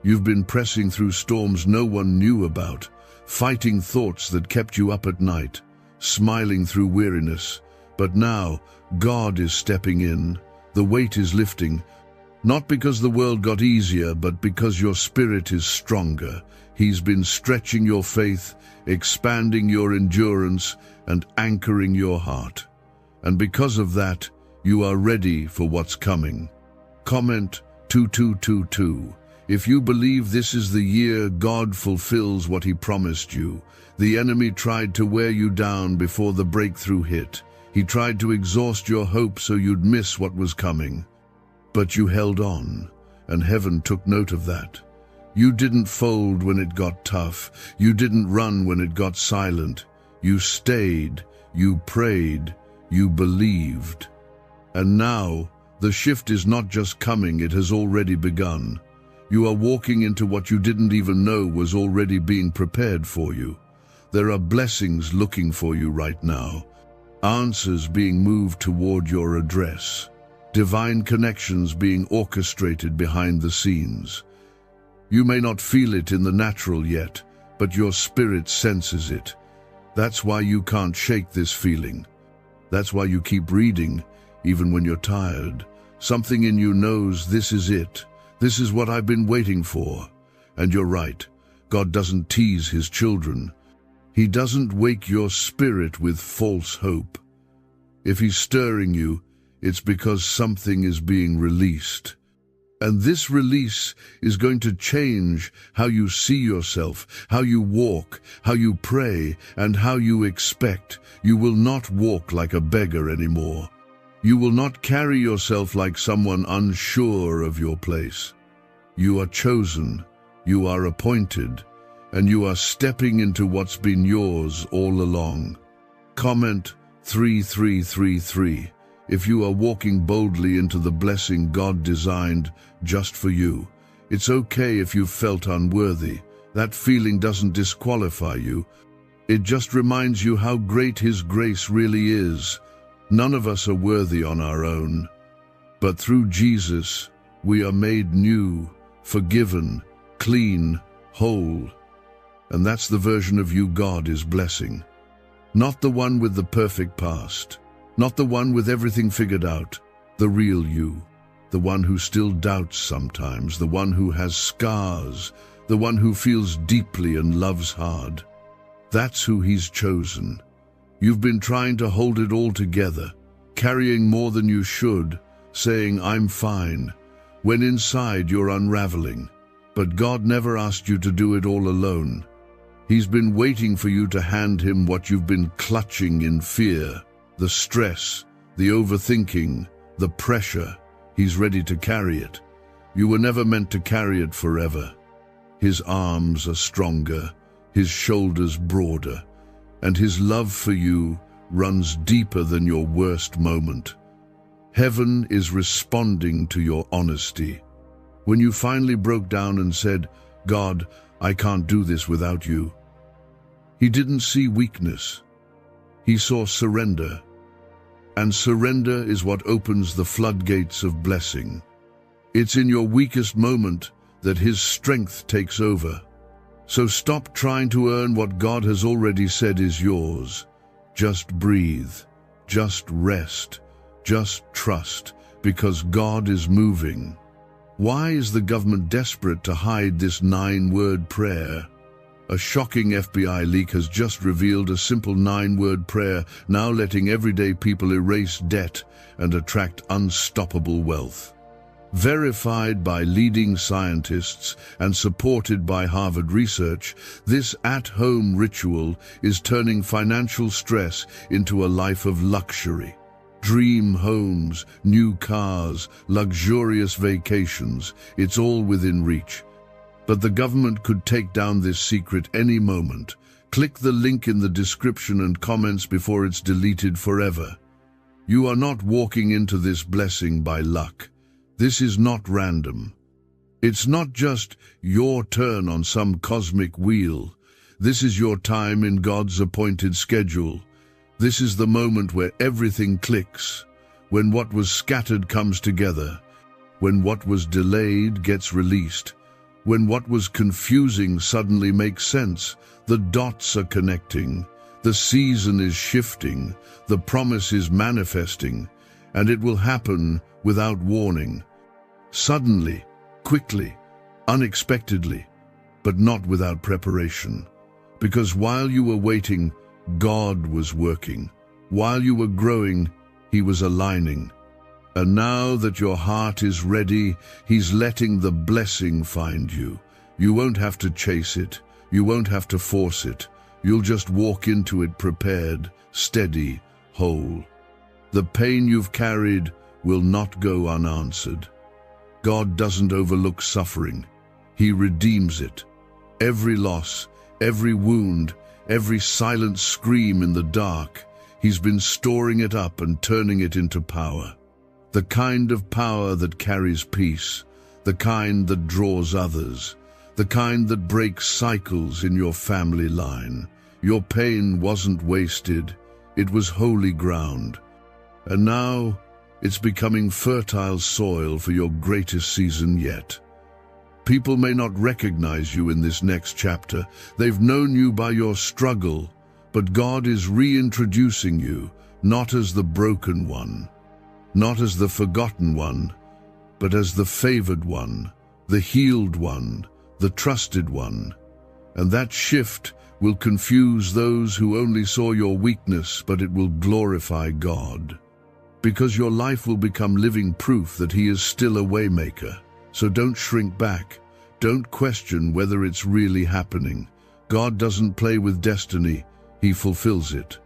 You've been pressing through storms no one knew about, fighting thoughts that kept you up at night, smiling through weariness. But now, God is stepping in. The weight is lifting, not because the world got easier, but because your spirit is stronger. He's been stretching your faith, expanding your endurance, and anchoring your heart. And because of that, you are ready for what's coming. Comment 2222. If you believe this is the year God fulfills what He promised you. The enemy tried to wear you down before the breakthrough hit. He tried to exhaust your hope so you'd miss what was coming. But you held on, and heaven took note of that. You didn't fold when it got tough. You didn't run when it got silent. You stayed, you prayed, you believed. And now, the shift is not just coming, it has already begun. You are walking into what you didn't even know was already being prepared for you. There are blessings looking for you right now. Answers being moved toward your address. Divine connections being orchestrated behind the scenes. You may not feel it in the natural yet, but your spirit senses it. That's why you can't shake this feeling. That's why you keep reading, even when you're tired. Something in you knows this is it. This is what I've been waiting for. And you're right. God doesn't tease His children. He doesn't wake your spirit with false hope. If He's stirring you, it's because something is being released. And this release is going to change how you see yourself, how you walk, how you pray, and how you expect. You will not walk like a beggar anymore. You will not carry yourself like someone unsure of your place. You are chosen, you are appointed, and you are stepping into what's been yours all along. Comment 3333 if you are walking boldly into the blessing God designed just for you. It's okay if you felt unworthy. That feeling doesn't disqualify you. It just reminds you how great His grace really is. None of us are worthy on our own. But through Jesus, we are made new, forgiven, clean, whole. And that's the version of you God is blessing. Not the one with the perfect past. Not the one with everything figured out. The real you. The one who still doubts sometimes. The one who has scars. The one who feels deeply and loves hard. That's who He's chosen. You've been trying to hold it all together, carrying more than you should, saying, "I'm fine," when inside you're unraveling. But God never asked you to do it all alone. He's been waiting for you to hand Him what you've been clutching in fear, the stress, the overthinking, the pressure. He's ready to carry it. You were never meant to carry it forever. His arms are stronger, His shoulders broader, and His love for you runs deeper than your worst moment. Heaven is responding to your honesty. When you finally broke down and said, "God, I can't do this without you," He didn't see weakness. He saw surrender. And surrender is what opens the floodgates of blessing. It's in your weakest moment that His strength takes over. So stop trying to earn what God has already said is yours. Just breathe. Just rest. Just trust, because God is moving. Why is the government desperate to hide this 9-word prayer? A shocking FBI leak has just revealed a simple 9-word prayer now letting everyday people erase debt and attract unstoppable wealth. Verified by leading scientists and supported by Harvard research, this at-home ritual is turning financial stress into a life of luxury. Dream homes, new cars, luxurious vacations, it's all within reach. But the government could take down this secret any moment. Click the link in the description and comments before it's deleted forever. You are not walking into this blessing by luck. This is not random. It's not just your turn on some cosmic wheel. This is your time in God's appointed schedule. This is the moment where everything clicks, when what was scattered comes together, when what was delayed gets released, when what was confusing suddenly makes sense. The dots are connecting, the season is shifting, the promise is manifesting, and it will happen without warning. Suddenly, quickly, unexpectedly, but not without preparation. Because while you were waiting, God was working. While you were growing, He was aligning. And now that your heart is ready, He's letting the blessing find you. You won't have to chase it. You won't have to force it. You'll just walk into it prepared, steady, whole. The pain you've carried will not go unanswered. God doesn't overlook suffering. He redeems it. Every loss, every wound, every silent scream in the dark, He's been storing it up and turning it into power. The kind of power that carries peace, the kind that draws others, the kind that breaks cycles in your family line. Your pain wasn't wasted, it was holy ground. And now, it's becoming fertile soil for your greatest season yet. People may not recognize you in this next chapter. They've known you by your struggle, but God is reintroducing you, not as the broken one, not as the forgotten one, but as the favored one, the healed one, the trusted one. And that shift will confuse those who only saw your weakness, but it will glorify God. Because your life will become living proof that He is still a waymaker. So don't shrink back. Don't question whether it's really happening. God doesn't play with destiny, He fulfills it.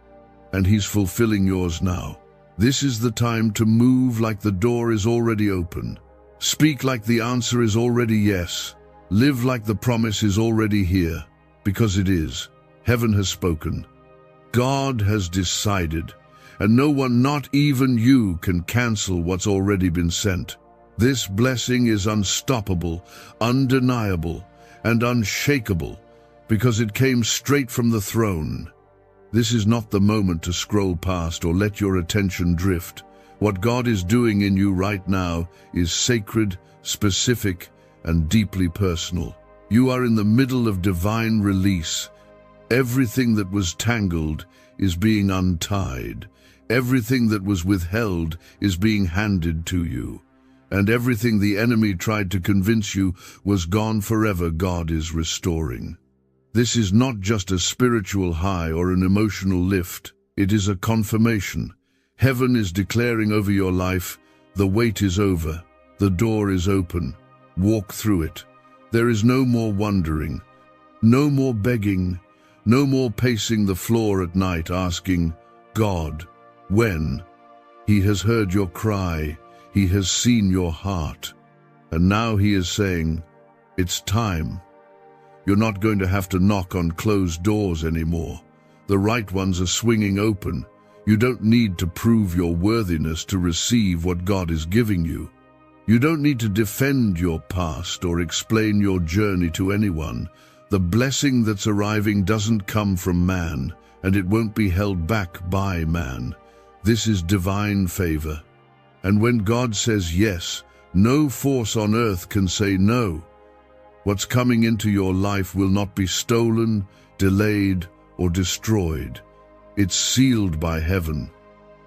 And He's fulfilling yours now. This is the time to move like the door is already open. Speak like the answer is already yes. Live like the promise is already here, because it is. Heaven has spoken. God has decided, and no one, not even you, can cancel what's already been sent. This blessing is unstoppable, undeniable, and unshakable, because it came straight from the throne. This is not the moment to scroll past or let your attention drift. What God is doing in you right now is sacred, specific, and deeply personal. You are in the middle of divine release. Everything that was tangled is being untied. Everything that was withheld is being handed to you. And everything the enemy tried to convince you was gone forever, God is restoring. This is not just a spiritual high or an emotional lift. It is a confirmation. Heaven is declaring over your life, the wait is over, the door is open. Walk through it. There is no more wondering, no more begging, no more pacing the floor at night asking, God, when? He has heard your cry. He has seen your heart. And now He is saying, it's time. You're not going to have to knock on closed doors anymore. The right ones are swinging open. You don't need to prove your worthiness to receive what God is giving you. You don't need to defend your past or explain your journey to anyone. The blessing that's arriving doesn't come from man, and it won't be held back by man. This is divine favor. And when God says yes, no force on earth can say no. What's coming into your life will not be stolen, delayed, or destroyed. It's sealed by heaven.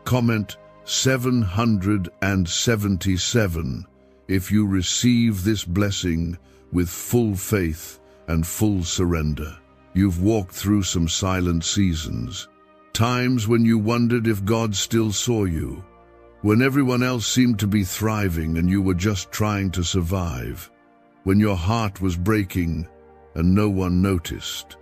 Comment 777 if you receive this blessing with full faith and full surrender. You've walked through some silent seasons, times when you wondered if God still saw you, when everyone else seemed to be thriving and you were just trying to survive, when your heart was breaking and no one noticed,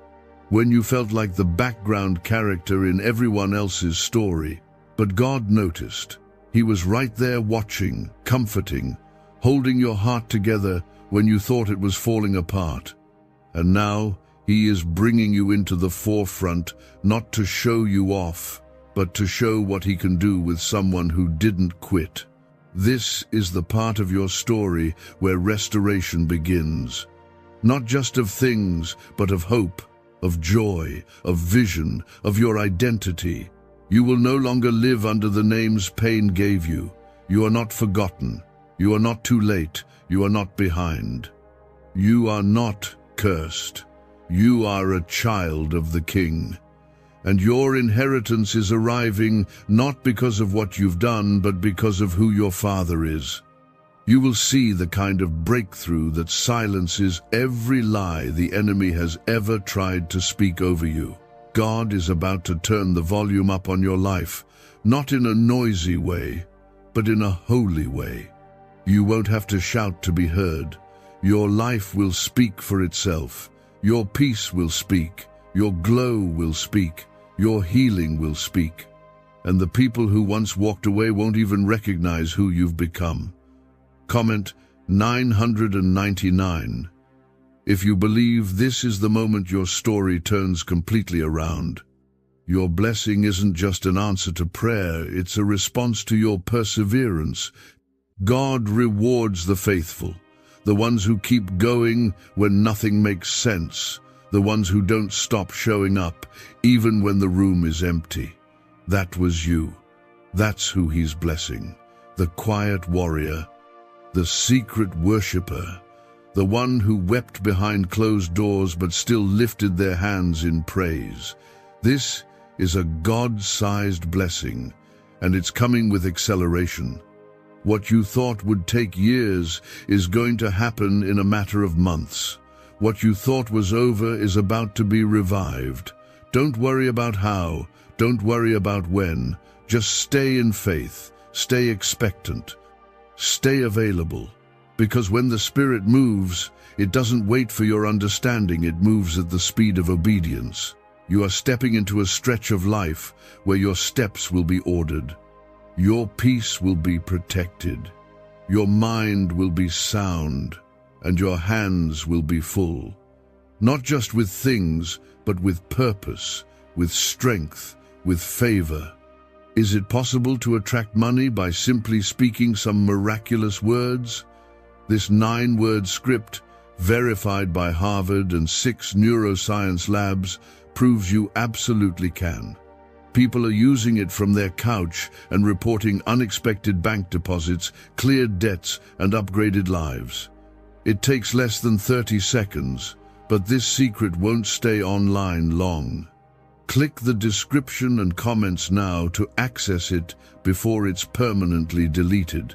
when you felt like the background character in everyone else's story. But God noticed. He was right there watching, comforting, holding your heart together when you thought it was falling apart. And now He is bringing you into the forefront, not to show you off, but to show what He can do with someone who didn't quit. This is the part of your story where restoration begins. Not just of things, but of hope, of joy, of vision, of your identity. You will no longer live under the names pain gave you. You are not forgotten. You are not too late. You are not behind. You are not cursed. You are a child of the King. And your inheritance is arriving not because of what you've done, but because of who your Father is. You will see the kind of breakthrough that silences every lie the enemy has ever tried to speak over you. God is about to turn the volume up on your life, not in a noisy way, but in a holy way. You won't have to shout to be heard. Your life will speak for itself. Your peace will speak. Your glow will speak. Your healing will speak. And the people who once walked away won't even recognize who you've become. Comment 999. If you believe this is the moment your story turns completely around. Your blessing isn't just an answer to prayer, it's a response to your perseverance. God rewards the faithful, the ones who keep going when nothing makes sense, the ones who don't stop showing up, even when the room is empty. That was you. That's who He's blessing. The quiet warrior, the secret worshipper, the one who wept behind closed doors but still lifted their hands in praise. This is a God-sized blessing, and it's coming with acceleration. What you thought would take years is going to happen in a matter of months. What you thought was over is about to be revived. Don't worry about how, don't worry about when. Just stay in faith, stay expectant, stay available. Because when the Spirit moves, it doesn't wait for your understanding, it moves at the speed of obedience. You are stepping into a stretch of life where your steps will be ordered. Your peace will be protected. Your mind will be sound, and your hands will be full. Not just with things, but with purpose, with strength, with favor. Is it possible to attract money by simply speaking some miraculous words? This 9-word script, verified by Harvard and 6 neuroscience labs, proves you absolutely can. People are using it from their couch and reporting unexpected bank deposits, cleared debts, and upgraded lives. It takes less than 30 seconds, but this secret won't stay online long. Click the description and comments now to access it before it's permanently deleted.